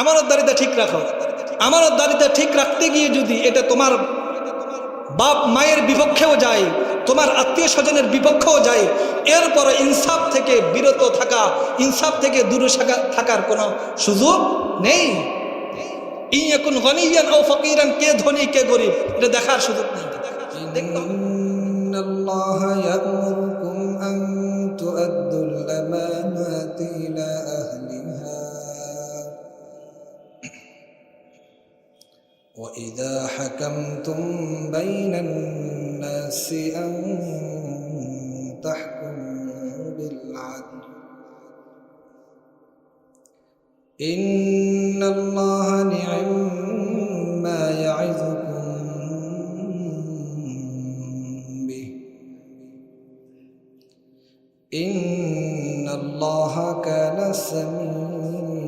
আমানতদারিতা ঠিক রাখো। আমানতদারিতা ঠিক রাখতে গিয়ে যদি এটা তোমার বাপ মায়ের বিপক্ষেও যায়, তোমার আত্মীয় স্বজনের বিপক্ষেও যায়, এরপর ইনসাফ থেকে বিরত থাকা, ইনসাফ থেকে দূরে থাকার কোনো সুযোগ নেই। ইয়াকুন গনিয়ান আও ফাকিরান, কে ধনী কে গরিব এটা দেখার সুযোগ নেই। ইন্নাল্লাহা ইয়া'মুরুকুম আন তু'আদ্দুল আমানাতি ইলা আহলিহা ওয়া ইযা হাকামতুম বাইনান নাসি আন তাহকুমু বিল আদল ইন্নাল্লাহা নি'ম্মা ইয়া'iযুকুম বিহি ইন্নাল্লাহা কানা সামিআন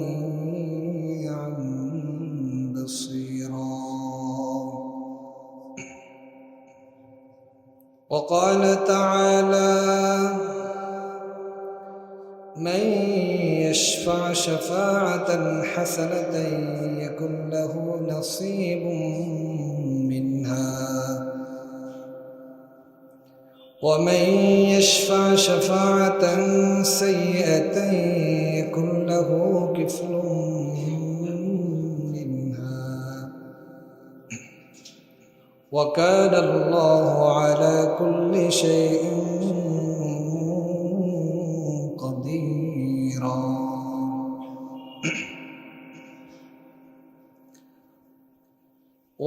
বাসীরা। وقال تعالى من يشفع شفاعة حسنة يكن له نصيب منها ومن يشفع شفاعة سيئة يكن له كفل منها وكان الله على كل شيء قديرا.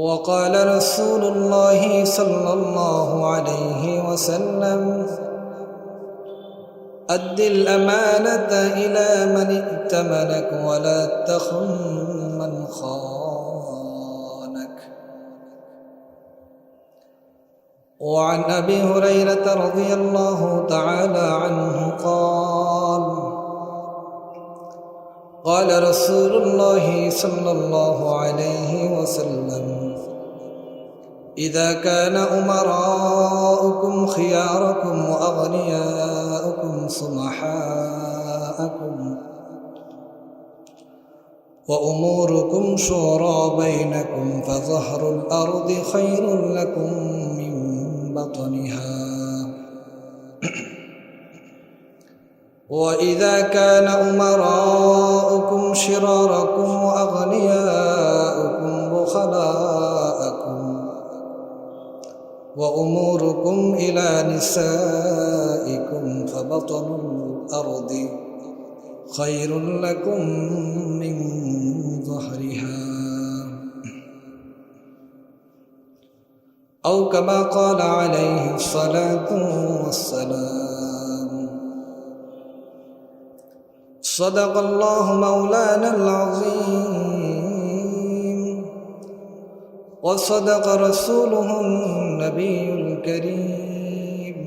وقال رسول الله صلى الله عليه وسلم أد الأمانة إلى من ائتمنك ولا تخن من خانك. وعن أبي هريرة رضي الله تعالى عنه قال قال رسول الله صلى الله عليه وسلم إذا كان أمراؤكم خياركم وأغنياؤكم صلحاءكم وأموركم شورى بينكم فظهر الأرض خير لكم من بطنها وإذا كان أمراؤكم شراركم وأغنياؤكم بخلاءكم وأموركم إلى نسائكم فبطن الأرض خير لكم من ظهرها أو كما قال عليه الصلاة والسلام. صدق الله مولانا العظيم وصدق رسوله النبي الكريم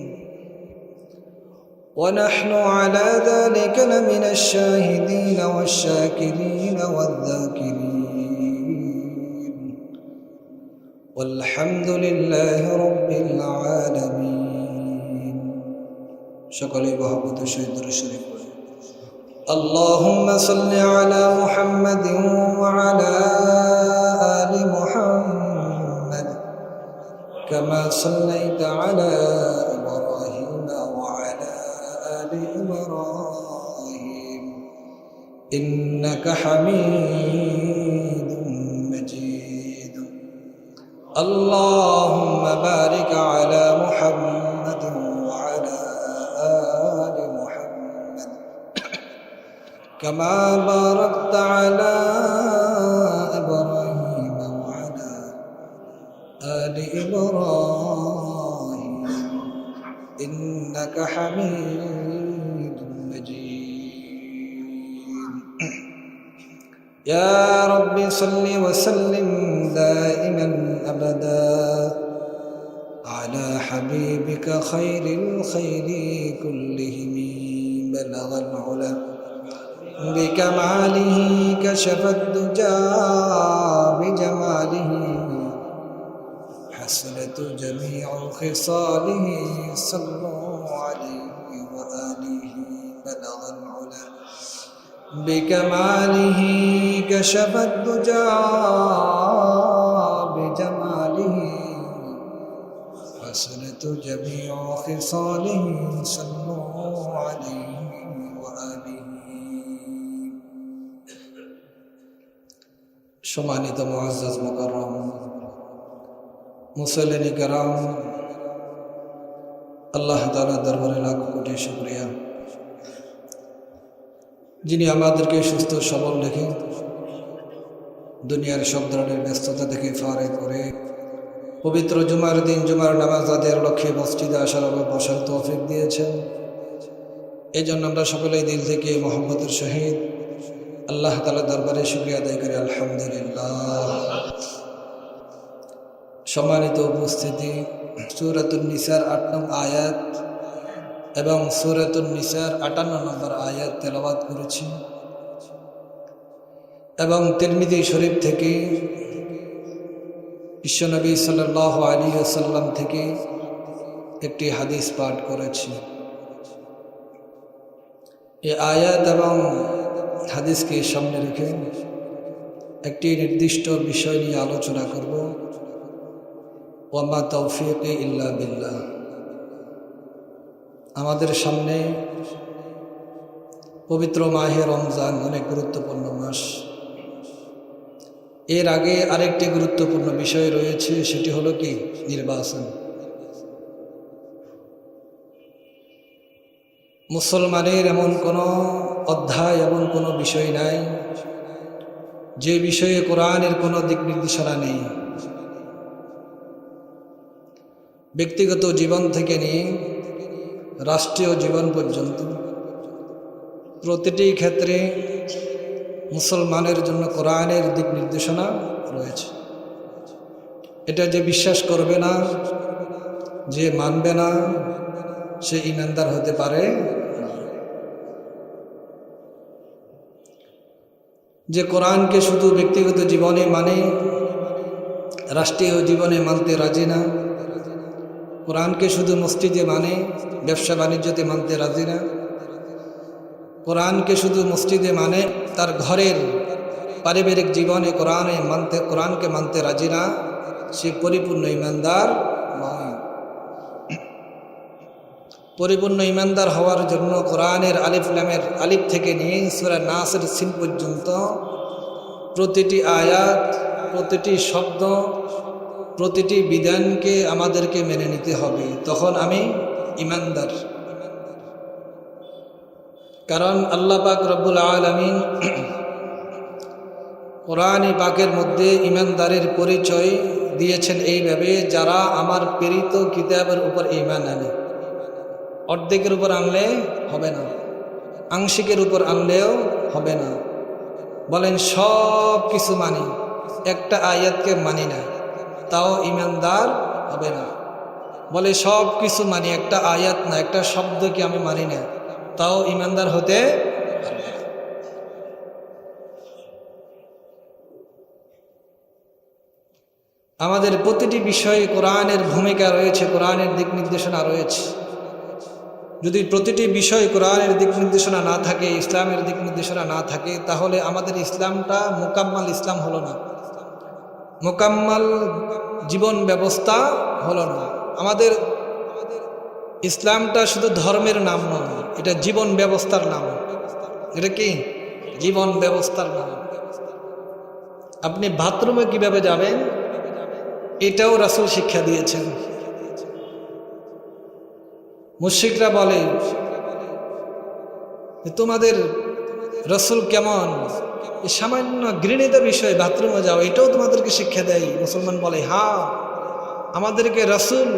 ونحن على ذلك لمن الشاهدين والشاكرين والذاكرين والحمد لله رب العالمين. شكرا محبت الشهيد الشريف. اللهم صل على محمد وعلى آل محمد كما صليت على إبراهيم وعلى آل إبراهيم إنك حميد مجيد. اللهم بارك على محمد وعلى آل محمد كما باركت على إبراهيم وعلى آل إبراهيم إنك حميد مجيد. يا رب صل وسلم دائما أبدا على حبيبك خير الخير كلهم بلغ العلا بكماله كشف الدجى بجماله حسنت جميع خصاله صلوا عليه وآله بلغ العلا بكماله كشف الدجى بجماله حسنت جميع خصاله صلوا عليه وآله সম্মানিত মুআজ্জাজ মুকাররম মুসল্লিন কিরাম, আল্লাহ তাআলার দরবারে লাখ কোটি শুকরিয়া, যিনি আমাদেরকে সুস্থ সবল রেখে দুনিয়ার সব ধরনের ব্যস্ততা থেকে ফারেক করে পবিত্র জুমার দিন জুমার নামাজ আদায়ের লক্ষ্যে মসজিদে আসার বসার তৌফিক দিয়েছেন। এই জন্য আমরা সকলেই দিল থেকে মোহাম্মতের সহিত আল্লাহ তাআলার দরবারে শুকরিয়া আদায় করি, আলহামদুলিল্লাহ। সম্মানিত উপস্থিতি, সূরাতুন নিসার ৮ নং আয়াত এবং সূরাতুন নিসার ৫৮ নম্বর আয়াত তেলাওয়াত করেছি এবং তিরমিজি শরীফ থেকে বিশ্বনবী সাল্লাল্লাহু আলাইহি ওয়াসাল্লাম থেকে একটি হাদিস পাঠ করেছি। এই আয়াত এবং হাদিসকে সামনে রেখে একটি নির্দিষ্ট বিষয় নিয়ে আলোচনা করব। ওয়ামা তাওফীকি ইল্লা বিল্লাহ। আমাদের সামনে পবিত্র মাহে রমজান, অনেক গুরুত্বপূর্ণ মাস। এর আগে আরেকটি গুরুত্বপূর্ণ বিষয় রয়েছে, সেটি হলো কি নির্বাচন। মুসলমানের এমন কোনো অধ্যায়, এমন কোনো বিষয় নাই যে বিষয়ে কোরআনের কোনো দিক নির্দেশনা নেই। ব্যক্তিগত জীবন থেকে নিয়ে রাষ্ট্রীয় জীবন পর্যন্ত প্রতিটি ক্ষেত্রে মুসলমানের জন্য কোরআনের দিক নির্দেশনা রয়েছে। এটা যে বিশ্বাস করবে না, যে মানবে না, সে ঈমানদার হতে পারে না। যে কোরআনকে শুধু ব্যক্তিগত জীবনে মানে, রাষ্ট্রীয় জীবনে মানতে রাজি না, কোরআনকে শুধু মসজিদে মানে, ব্যবসা বাণিজ্যতে মানতে রাজি না, কোরআনকে শুধু মসজিদে মানে, তার ঘরের পারিবারিক জীবনে কোরআনকে মানতে রাজি না, সে পরিপূর্ণ ঈমানদার নয়। পরিপূর্ণ ঈমানদার হওয়ার জন্য কোরআনের আলিফ লামের আলিফ থেকে নিয়ে সূরা নাসের সিন পর্যন্ত প্রতিটি আয়াত, প্রতিটি শব্দ, প্রতিটি বিধানকে আমাদেরকে মেনে নিতে হবে, তখন আমি ঈমানদার। কারণ আল্লাহ পাক রব্বুল আলামিন কোরআনে পাকের মধ্যে ঈমানদারের পরিচয় দিয়েছেন এইভাবে, যারা আমার প্রেরিত কিতাবের উপর ঈমান আনে। অর্ধেকের উপর আনলে হবে না, আংশিকের উপর আনলেও হবে না। বলেন সব কিছু মানি, একটা আয়াতকে মানি না, তাও ঈমানদার হবে না। বলে সব কিছু মানি, একটা আয়াত না, একটা শব্দকে আমি মানি না, তাও ঈমানদার হতে পারবে না। আমাদের প্রতিটি বিষয়ে কোরআনের ভূমিকা রয়েছে, কোরআনের দিক নির্দেশনা রয়েছে। যদি প্রতিটি বিষয় কোরআনের দিক নির্দেশনা না থাকে, ইসলামের দিক নির্দেশনা না থাকে, তাহলে আমাদের ইসলামটা মোকাম্মাল ইসলাম হলো না, মোকাম্মাল জীবন ব্যবস্থা হলো না। আমাদের ইসলামটা শুধু ধর্মের নাম নয়, এটা জীবন ব্যবস্থার নাম। এটা কি জীবন ব্যবস্থার নাম। আপনি বাথরুমে কিভাবে যাবেন, এটাও রাসূল শিক্ষা দিয়েছেন। মুশরিকরা বলে তোমাদের রাসূল কেমন, এই সামান্য ঘৃণিত বিষয় বাথরুমে যাও, এটাও তোমাদেরকে শিক্ষা দেয়। মুসলমান বলে হ্যাঁ, আমাদেরকে রাসূল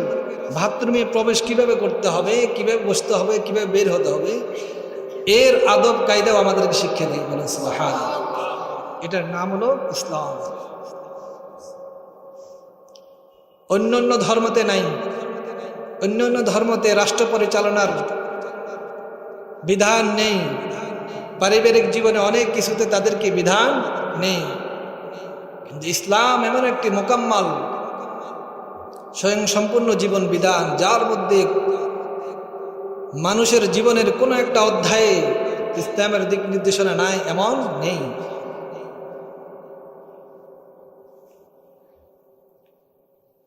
বাথরুমে প্রবেশ কিভাবে করতে হবে, কিভাবে বসতে হবে, কিভাবে বের হতে হবে, এর আদব কায়দাও আমাদেরকে শিক্ষা দেয়। বলে সুবহানাল্লাহ, এটার নাম হলো ইসলাম। অন্যান্য ধর্মতে নাই। অন্যান্য ধর্মতে রাষ্ট্র পরিচালনার বিধান নেই, পারিবারিক জীবনে অনেক কিছুতে তাদেরকে বিধান নেই। কিন্তু ইসলাম এমন একটি মোকাম্মাল স্বয়ং সম্পূর্ণ জীবন বিধান, যার মধ্যে মানুষের জীবনের কোনো একটা অধ্যায়ে ইসলামের দিক নির্দেশনা নাই এমন নেই।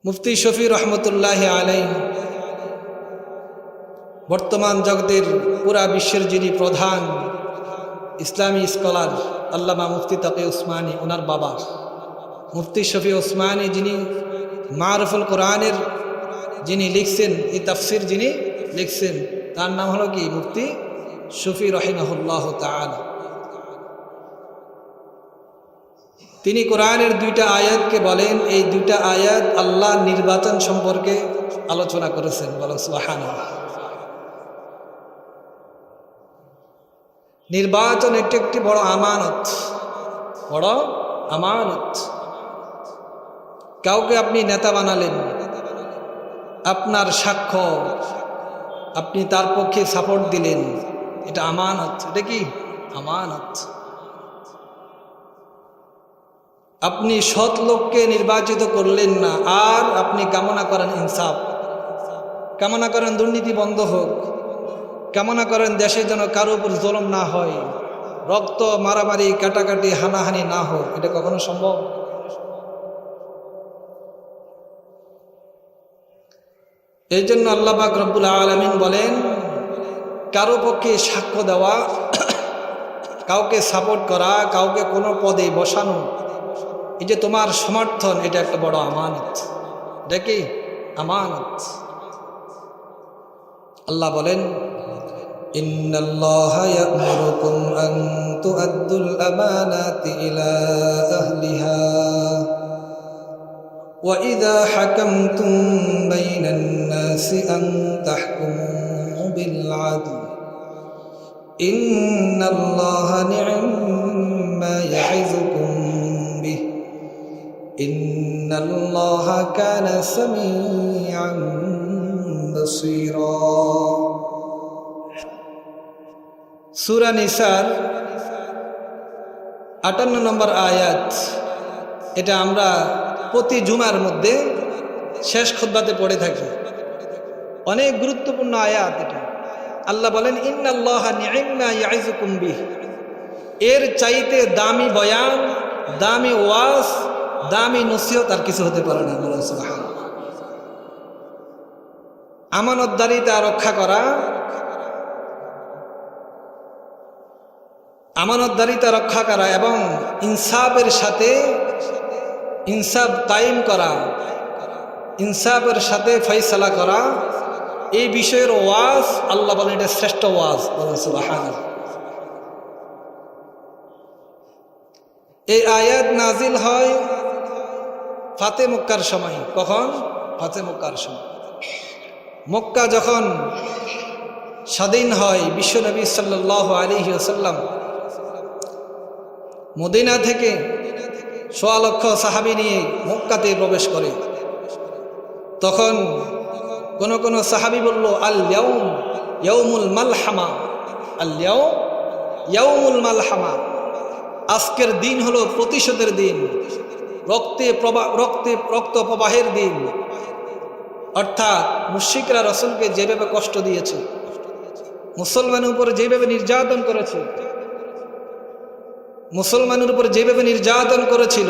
মুফতি শফি রহমতুল্লাহ আলাইহি বর্তমান জগতের পুরা বিশ্বের যিনি প্রধান ইসলামী স্কলার আল্লামা মুফতি তাকি উসমানী, ওনার বাবা মুফতি শফি উসমানী, যিনি মারুফুল কোরআনের যিনি লিখছেন, এই তাফসির যিনি লিখছেন, তার নাম হলো কি মুফতি শফি রহিমাহুল্লাহ তাআলা। তিনি কোরআনের দুইটা আয়াতকে বলেন, এই দুইটা আয়াত আল্লাহ নির্বাচন সম্পর্কে আলোচনা করেছেন। বলো সুবহানাল্লাহ। নির্বাচন একটি বড় আমানত, বড় আমানত। কাউকে আপনি নেতা বানালেন, আপনার সাক্ষ্য, আপনি তার পক্ষে সাপোর্ট দিলেন, এটা আমানত। এটা কি আমানত? আপনি সৎ লোককে নির্বাচিত করলেন না, আর আপনি কামনা করেন ইনসাফ, কামনা করেন দুর্নীতি বন্ধ হোক, কামনা করেন দেশে যেন কারো উপর জুলুম না হয়, রক্ত মারামারি কাটাকাটি হানাহানি না হোক। এটা কখনো সম্ভব? এই জন্য আল্লাহ পাক রব্বুল আলামিন বলেন, কারো পক্ষে সাক্ষ্য দেওয়া, কাউকে সাপোর্ট করা, কাউকে কোনো পদে বসানো, এই যে তোমার সমর্থন, এটা একটা বড় আমানত। এটা কি আমানত? আল্লাহ বলেন, ইন্নাল্লাহা ইয়া'মুরুকুম আন তু'আদ্দুল আমানাতি ইলা আহলিহা ওয়া ইযা হাকামতুম বাইনান নাসি আন তাহকুমু বিল আদল ইন্নাল্লাহা নি'ম্মা ইয়া'iযুকুম বিহি ইন্নাল্লাহা কানা সামিআন বাসীরা। সূরা নিসার 58 নম্বর আয়াত। এটা আমরা প্রতি জুমার মধ্যে শেষ খুতবাতে পড়ে থাকি। অনেক গুরুত্বপূর্ণ আয়াত এটা। আল্লাহ বলেন, ইন্নাল্লাহা নি'ম্মা ইয়া'iযুকুম বিহি। এর চাইতে দামি বয়ান, দামি ওয়াজ, দামি নসিহত আর কিছু হতে পারে না। সুবহানাল্লাহ। আমানতদারিতা রক্ষা করা, আমানতদারিতা রক্ষা করা এবং ইনসাফের সাথে ইনসাফ কায়েম করা, ইনসাফের সাথে ফয়সালা করা, এই বিষয়ের ওয়াজ আল্লাহ বলেন এটা শ্রেষ্ঠ ওয়াজ। সুবহানাল্লাহ। এই আয়াত নাজিল হয় ফাতে মক্কার সময়। কখন? ফাতে মক্কার সময়। মক্কা যখন স্বাধীন হয়, বিশ্বনবী সাল্লাল্লাহু আলাইহি ওয়াসাল্লাম মদিনা থেকে ১০০ লক্ষ সাহাবী নিয়ে মক্কাতে প্রবেশ করে। তখন কোন সাহাবী বলল, আল ইয়াউম ইয়াউমুল মালহামা, আল ইয়াউম ইয়াউমুল মালহামা। আজকের দিন হলো প্রতিশোধের দিন, রক্ত প্রবাহের দিন। অর্থাৎ মুশরিকরা রাসূলকে যেভাবে কষ্ট দিয়েছে, মুসলমানের উপর যেভাবে নির্যাতন করেছে, মুসলমানের উপর যেভাবে নির্যাতন করেছিল,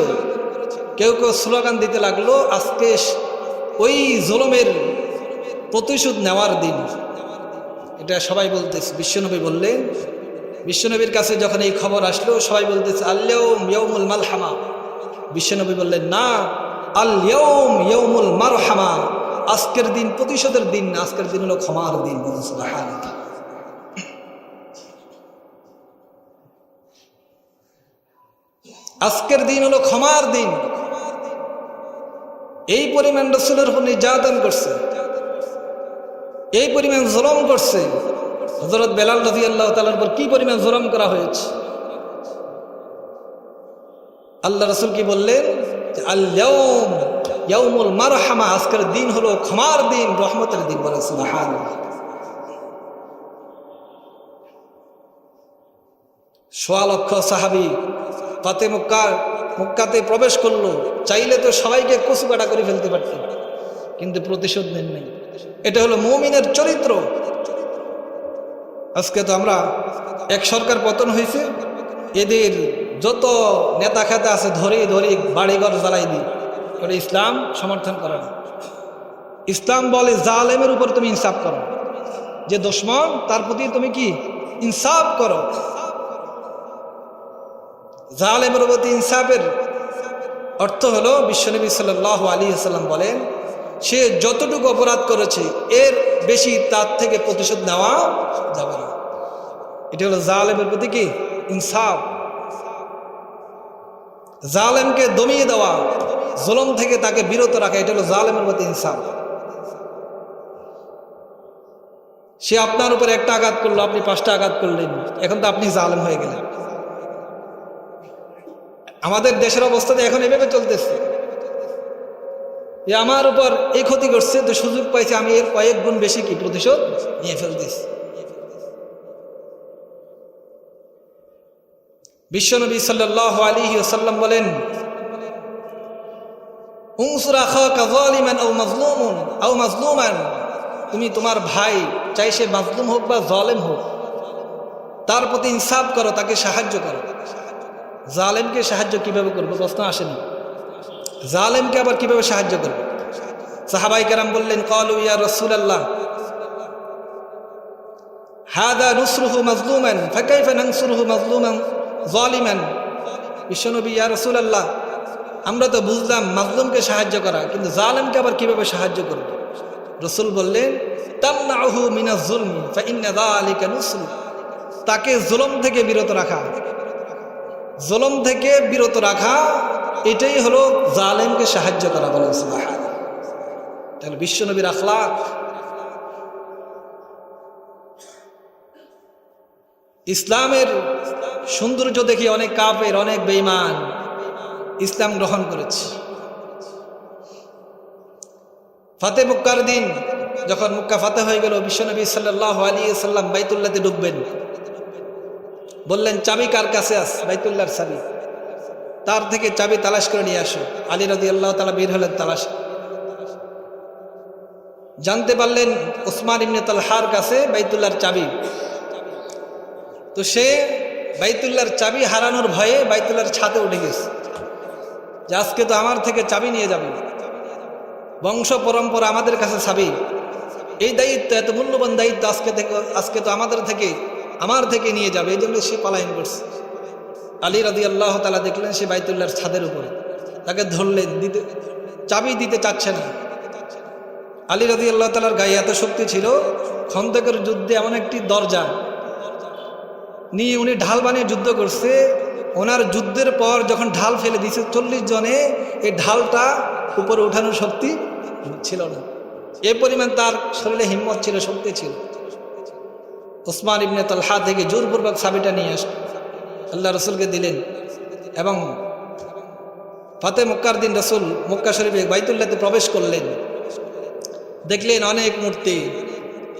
কেউ কেউ স্লোগান দিতে লাগলো, আজকে ওই জুলুমের প্রতিশোধ নেওয়ার দিন। এটা সবাই বলতেছে। বিশ্বনবী বললেন, বিশ্বনবীর কাছে যখন এই খবর আসলো, সবাই বলতেছে আল ইয়াউম ইয়াউমুল মালহামা। বিশ্বনবী বললেন, না, আল ইয়াউম ইয়াউমুল মারহামা। আজকের দিন প্রতিশোধের দিন না, আজকের দিন হলো ক্ষমার দিন। সুবহানাল্লাহ। আজকের দিন হলো ক্ষমার দিন। এই পরিমাণ রাসূলের উপর নির্যাতন করছে, এই পরিমাণ জুলুম করছে। হযরত বেলাল রাদিয়াল্লাহু তাআলার উপর কি পরিমাণ জুলুম করা হয়েছে। আল্লাহ রাসূল কি বললেন? আল ইয়াউম ইয়াউমুল মারহামা। আজকের দিন হলো ক্ষমার দিন, রহমতের দিন। বলে সুবহানাল্লাহ। ১০০ লক্ষ সাহাবী ফাতে মক্কাতে প্রবেশ করলো। চাইলে তো সবাইকে কচু কাটা করে ফেলতে পারতেন, কিন্তু প্রতিশোধ নেন নাই। এটা হলো মুমিনের চরিত্র। আজকে তো আমরা এক সরকার পতন হয়েছে, এদের যত নেতা খেতা আছে ধরে ধরে বাড়িঘর জ্বালাই দিই, ইসলাম সমর্থন করে না। ইসলাম বলে জালেমের উপর তুমি ইনসাফ করো, যে দুশমন তার প্রতি তুমি কি ইনসাফ করো। জালেমের প্রতি ইনসাফের অর্থ হলো বিশ্বনবী সাল্লাল্লাহু আলাইহি ওয়াসাল্লাম বলেন, সে যতটুকু অপরাধ করেছে এর বেশি তার থেকে প্রতিশোধ নেওয়া যাবে না। এটা হলো জালেমের প্রতি কি ইনসাফ। জালেমকে দমিয়ে দেওয়া, জুলুম থেকে তাকে বিরত রাখা, এটা হলো জালেমের প্রতি ইনসাফ। সে আপনার উপর একটা আঘাত করলো, আপনি 5টা আঘাত করলেন, এখন তো আপনি জালেম হয়ে গেলেন। আমাদের দেশের অবস্থাতে এখন এভাবে চলতেছে, আমার উপর এই ক্ষতি করছে তো সুযোগ পাইছে, আমি এর কয়েক গুণ বেশি কি প্রতিশোধ নিয়ে ফেলতেছি। বিশ্বনবী সাল্লাল্লাহু আলাইহি ওয়াসাল্লাম বলেন, উনসুর আখাকা যালিমান আও মাজলুমান আও মাজলুমান, তুমি তোমার ভাই চাই সে মাজলুম হোক বা জালেম হোক, তার প্রতি ইনসাফ করো, তাকে সাহায্য করো। জালেমকে সাহায্য কিভাবে করবো প্রশ্ন আসেনি, জালেমকে আবার কিভাবে সাহায্য করবে? সাহাবায়ে কেরাম বললেন, ক্বালু ইয়া রাসূলুল্লাহ হাদা নুসরুহু মাজলুমান ফাকাইফা নানসুরুহু মাজলুমান জালিমান। বিশ্বনবী, ইয়া রাসূলুল্লাহ, আমরা তো বুঝলাম মাজলুমকে সাহায্য করা, কিন্তু জালেমকে আবার কিভাবে সাহায্য করব? রাসূল বললেন, তামনাউহু মিনাজ যুলমি ফা ইন্না যালিকা নুসরু, তাকে জুলুম থেকে বিরত রাখা, জুলুম থেকে বিরত রাখা এটাই হলো জালেমকে সাহায্য করা। বলেন সুবহানাল্লাহ। তাহলে বিশ্বনবীর আখলাক। ইসলামের সৌন্দর্য দেখি অনেক কাফের, অনেক বেঈমান ইসলাম গ্রহণ করেছে। ফাতে মক্কার দিন যখন মক্কা ফাতে হয়ে গেল, বিশ্বনবী সাল্লাল্লাহু আলাইহি ওয়াসাল্লাম বাইতুল্লাহতে ঢুকবেন, বললেন, চাবি কার কাছে আছে? বাইতুল্লাহর চাবি। তার থেকে চাবি তালাশ করে নিয়ে আসো। আলী রাদিয়াল্লাহু তাআলা বের হলেন তালাশ, জানতে পারলেন ওসমান ইবনে তালহার কাছে বাইতুল্লাহর চাবি। তো সে বাইতুল্লাহর চাবি হারানোর ভয়ে বাইতুল্লাহর ছাদে উঠে গেছে, যে আজকে তো আমার থেকে চাবি নিয়ে যাবে, বংশ পরম্পরা আমাদের কাছে চাবি, এই দায়িত্ব, এত মূল্যবান দায়িত্ব আজকে তো আমার থেকে নিয়ে যাবে। এই জন্য সে পলায়ন করছে। আলী রাদিয়াল্লাহু তাআলা দেখলেন সে বাইতুল্লাহর ছাদের উপরে, তাকে ধরলেন, চাবি দিতে চাচ্ছে না। আলী রাদিয়াল্লাহু তাআলার গায়ে এত শক্তি ছিল, খন্দকের যুদ্ধে এমন একটি দরজা নিয়ে উনি ঢাল বানিয়ে যুদ্ধ করছে। ওনার যুদ্ধের পর যখন ঢাল ফেলে দিয়েছে 40 জনে, এই ঢালটা উপরে উঠানোর শক্তি ছিল না। এ পরিমাণ তার শরীরে হিম্মত ছিল, শক্তি ছিল। ওসমান ইবনে তালহা থেকে জোরপূর্বক চাবিটা নিয়ে আসেন, আল্লাহ রসুলকে দিলেন, এবং ফাতে মক্কার দিন রসুল মক্কা শরীফে বাইতুল্লাহতে প্রবেশ করলেন। দেখলেন অনেক মূর্তি,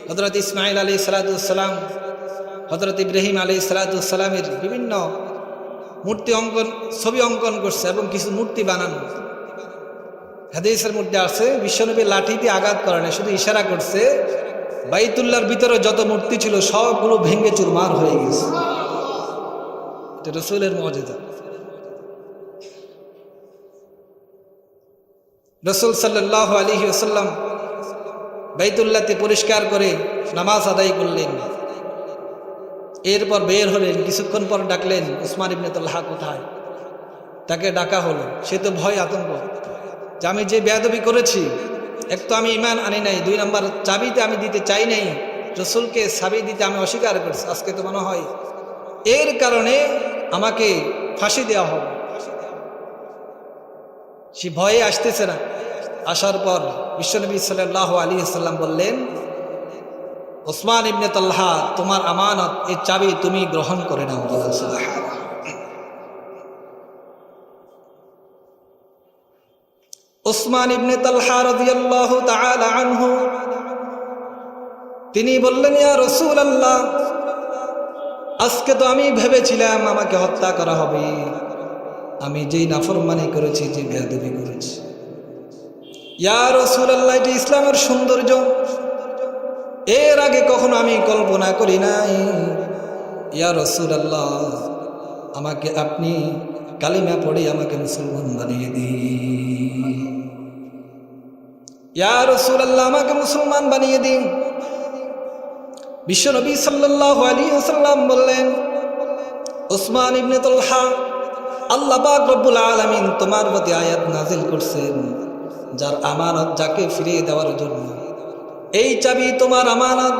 হযরত ইসমাঈল আলাইহিস সালাম, হযরত ইব্রাহিম আলাইহিস সালামের বিভিন্ন মূর্তি অঙ্কন, ছবি অঙ্কন করছে, এবং কিছু মূর্তি বানানো। হাদিসের মধ্যে আছে বিশ্বনবী লাঠিতে আঘাত করে না, শুধু ইশারা করছে। বাইতুল্লাহর ভিতরে যত মূর্তি ছিল সবগুলো ভেঙে চুরমার হয়ে গেছে। এটা রাসূলের মুজিজা। রাসূল সাল্লাল্লাহু আলাইহি ওয়াসাল্লাম বাইতুল্লাহতে পরিষ্কার করে নামাজ আদায় করলেন। এরপর বের হলেন, কিছুক্ষণ পর ডাকলেন, ওসমান ইবনে তালহা কোথায়? তাকে ডাকা হলো। সে তো ভয় আতঙ্ক, যে আমি যে বেয়াদবি করেছি, এক তো আমি ঈমান আনি নাই, 2 নম্বর চাবিতে আমি দিতে চাই নাই, রাসূলকে চাবি দিতে আমি অস্বীকার করছি, আজকে তো মনে হয় এর কারণে আমাকে ফাঁসি দেওয়া হবে। সে ভয়ে আসতেছে না। আসার পর বিশ্বনবী সাল্লাল্লাহু আলাইহি ওয়াসাল্লাম বললেন, ওসমান ইবনে তালহা, তোমার আমানত, এই চাবি তুমি গ্রহণ করে নাও। ওসমান ইবনে তালহা রাদিয়াল্লাহু তাআলা আনহু তিনি বললেন, ইয়া রাসূলুল্লাহ, আজকে তো আমি ভেবেছিলাম আমাকে হত্যা করা হবে, আমি যেই নাফরমানি করেছি, যে বেয়াদবি করেছি। ইয়া রাসূলুল্লাহ, এটি ইসলামের সৌন্দর্য, এর আগে কখনো আমি কল্পনা করি নাই। ইয়া রাসূলুল্লাহ, আমাকে আপনি কালিমা পড়ে আমাকে মুসলমান বানিয়ে দিন। ইয়া রাসূলুল্লাহ, আমাকে মুসলমান বানিয়ে দিন। বিশ্বনবী সাল্লাল্লাহু আলাইহি ওয়াসাল্লাম বললেন, উসমান ইবনে তালহা, আল্লাহ পাক রব্বুল আলামিন তোমার প্রতি আয়াত নাজিল করছেন, যার আমানত যাকে ফিরিয়ে দেওয়ার জন্য। এই চাবি তোমার আমানত,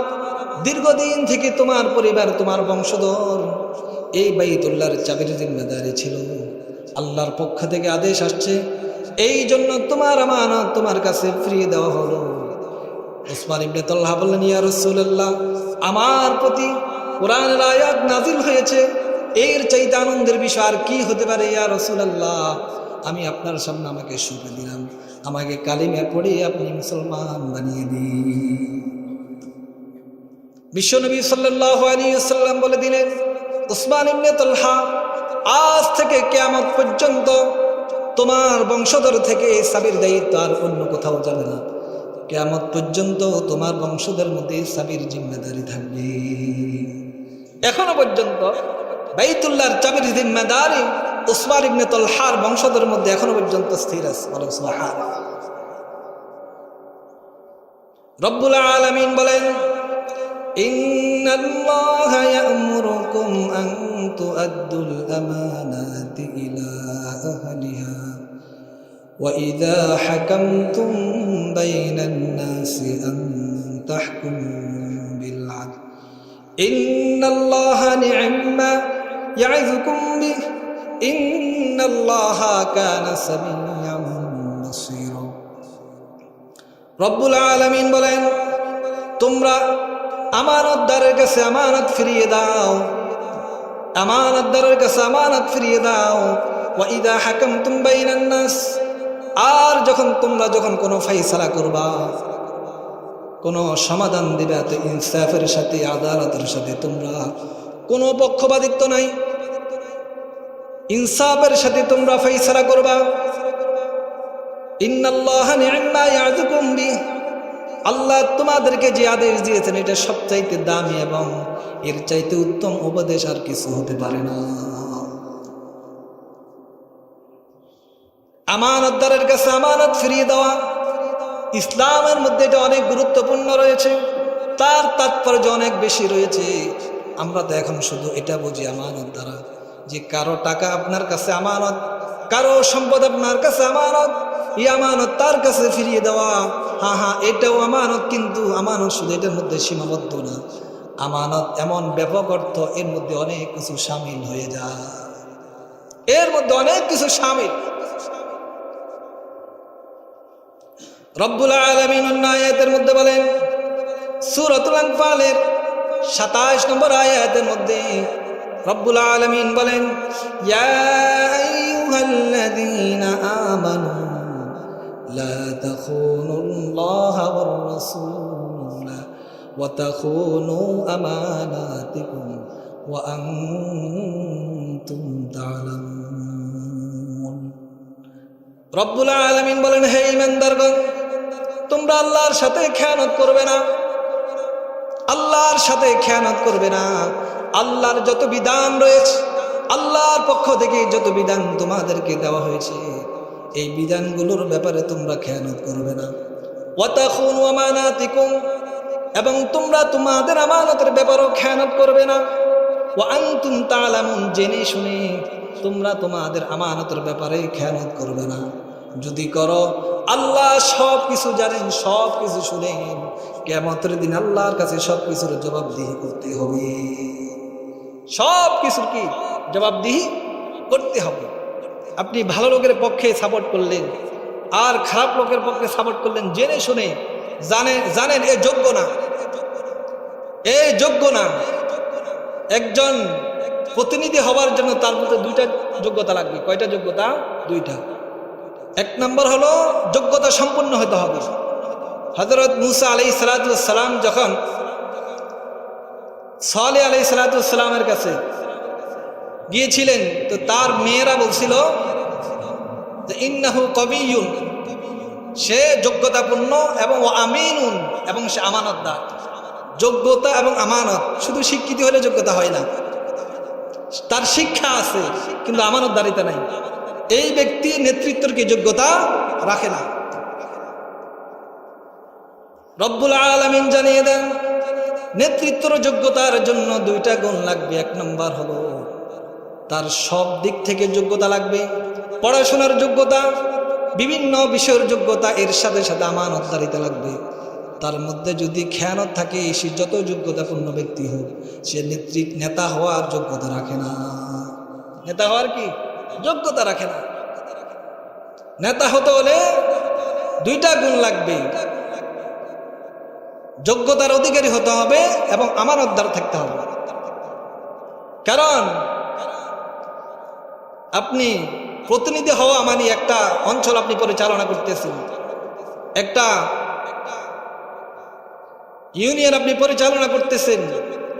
দীর্ঘদিন থেকে তোমার পরিবার, তোমার বংশধর এই বাইতুল্লাহর চাবির জিম্মেদারি ছিল। আল্লাহর পক্ষ থেকে আদেশ আসছে, এই জন্য তোমার আমানত তোমার কাছে ফিরিয়ে দেওয়া হলো। উসমান ইবনে তালহা বললেন, ইয়া রাসূলুল্লাহ, আমার প্রতি কোরআনের আয়াত নাজিল হয়েছে, এর চাইতে আনন্দের বিষয় আর কি হতে পারে ইয়া রাসূলুল্লাহ। আমি আপনার সামনে আমাকে শুনে দিলাম, আমাকে কালিমা পড়ে আপনি মুসলমান বানিয়ে দিন। বিশ্বনবী সাল্লাল্লাহু আলাইহি ওয়াসাল্লাম বলে দিলেন, উসমান ইবনে তালহা, আজ থেকে কিয়ামত পর্যন্ত তোমার বংশধর থেকে সাবির দায়িত্ব আর অন্য কোথাও যাবে না। কিয়ামত পর্যন্ত তোমার বংশধর মধ্যে সাবির জিম্মেদারি থাকবে। এখনো পর্যন্ত বাইতুল্লাহর চাবির জিম্মেদারি উসমান ইবনে তালহার বংশধরের মধ্যে এখনো পর্যন্ত স্থির আছে। সুবহানাল্লাহ। রব্বুল আলামিন বলেন, ইন্নাল্লাহা ইয়া'মুরুকুম আন তু'আদ্দুল আমানাতি ইলা আহলিহা ওয়া ইযা হাকামতুম বাইনান নাসি আন তাহকুমু বিল আদল ইন্নাল্লাহা নি'ম্মা ইয়া'যুকুম বিহি ইন্নাল্লাহা কানা সামিয়্যাম বাসীরা। রব্বুল আলামিন বলেন, তোমরা আমানতদারের কাছে আমানত ফিরিয়ে দাও, আমানতদারের কাছে আমানত ফিরিয়ে দাও। ওয়া ইযা হাকামতুম বাইনান নাস, আর তোমরা যখন কোনো ফয়সালা করবা, কোনো সমাধান দিবা, তো ইনসাফের সাথে, আদালতের সাথে তোমরা কোনো পক্ষপাতিত্ব নাই, ইনসাফের সাথে তোমরা ফয়সালা করবা। ইন্নাল্লাহা নি'ম্মা ইয়া'যুকুম বিহি, আল্লাহ তোমাদেরকে যে আদেশ দিয়েছেন এটা সবচাইতে দামি এবং এর চাইতে উত্তম উপদেশ আর কিছু হতে পারে না। আমানতদারের কাছে আমানত ফিরিয়ে দেওয়া ইসলামের মধ্যে এটা অনেক গুরুত্বপূর্ণ রয়েছে, তার তাৎপর্য অনেক বেশি রয়েছে। আমরা তো এখন শুধু এটা বুঝি আমানত দ্বারা যে কারো টাকা আপনার কাছে আমানত, কারো সম্পদ আপনার কাছে আমানত, এই আমানত তার কাছে ফিরিয়ে দেওয়া, হ্যাঁ এটাও আমানত, কিন্তু আমানত শুধু এটার মধ্যে সীমাবদ্ধ না। আমানত এমন ব্যাপক অর্থ, এর মধ্যে অনেক কিছু শামিল হয়ে যায়, এর মধ্যে অনেক কিছু শামিল। রব্বুল আলামিন অন্য আয়াতের মধ্যে বলেন, সূরাতুল আনফালের 27 নম্বর আয়াতের মধ্যে রব্বুল আলামিন বলেন, ইয়া আইয়ুহাল্লাযীনা আমানু লা তাখুনুল্লাহা ওয়ার রাসূলা ওয়া তাখুনু আমানাতিকুম ওয়া আনতুম তা'লামুন। রব্বুল আলামিন বলেন, হে ঈমানদারগণ, তোমরা আল্লাহর সাথে খেয়ানত করবে না, আল্লাহর সাথে খেয়ানত করবে না। আল্লাহর যত বিধান রয়েছে, আল্লাহর পক্ষ থেকে যত বিধান তোমাদেরকে দেওয়া হয়েছে, এই বিধানগুলোর ব্যাপারে তোমরা খেয়ানত করবে না। ওয়া তাখুনু আমানাতিকুম, এবং তোমরা তোমাদের আমানতের ব্যাপারেও খেয়ানত করবে না। ওয়া আনতুম তা'লামুন, জেনে শুনে তোমরা তোমাদের আমানতের ব্যাপারে খেয়ানত করবে না। যদি করো, আল্লাহ সব কিছু জানেন, সব কিছু শুনেন। কিয়ামতের দিন আল্লাহর কাছে সব কিছুর জবাবদিহি করতে হবে, সব কিছুর কি জবাবদিহি করতে হবে। আপনি ভালো লোকের পক্ষে সাপোর্ট করলেন আর খারাপ লোকের পক্ষে সাপোর্ট করলেন, জেনে শুনে, জানেন এ যোগ্য না, এ যোগ্য না। একজন প্রতিনিধি হওয়ার জন্য তার মধ্যে দুইটা যোগ্যতা লাগবে। কয়টা যোগ্যতা? দুইটা। এক নম্বর হলো যোগ্যতা সম্পন্ন হতে হবে। হযরত মূসা আলাইহিস সালাম যখন সালেহ আলাইহিস সালামের কাছে গিয়েছিলেন, তো তার মেয়েরা বলছিল যে ইন্নাহু কবিয়্যুন, সে যোগ্যতাপূর্ণ এবং আমিনুন, এবং সে আমানতদার। যোগ্যতা এবং আমানত, শুধু স্বীকৃতি হলে যোগ্যতা হয় না, তার শিক্ষা আছে কিন্তু আমানতদারিতা নাই। এই ব্যক্তি নেতৃত্বের কি যোগ্যতা রাখে না। রব্বুল আলামিন জানিয়ে দেন নেতৃত্বের যোগ্যতার জন্য দুইটা গুণ লাগবে। এক নম্বর হলো তার সব দিক থেকে যোগ্যতা লাগবে, পড়াশোনার যোগ্যতা, বিভিন্ন বিষয়ের যোগ্যতা, এর সাথে সাথে আমানতদারিতা লাগবে। তার মধ্যে যদি খেয়ানত থাকে, সে যত যোগ্যতাপূর্ণ ব্যক্তি হোক, সে নেতা হওয়ার যোগ্যতা রাখে না। নেতা হওয়ার কি যোগ্যতা রাখে না। নেতা হতে হলে দুইটা গুণ লাগবে, যোগ্যতার অধিকারী হতে হবে এবং আমানতদার থাকতে হবে। কারণ আপনি প্রতিনিধি হওয়া মানে একটা অঞ্চল আপনি পরিচালনা করতেছেন, একটা ইউনিয়ন আপনি পরিচালনা করতেছেন,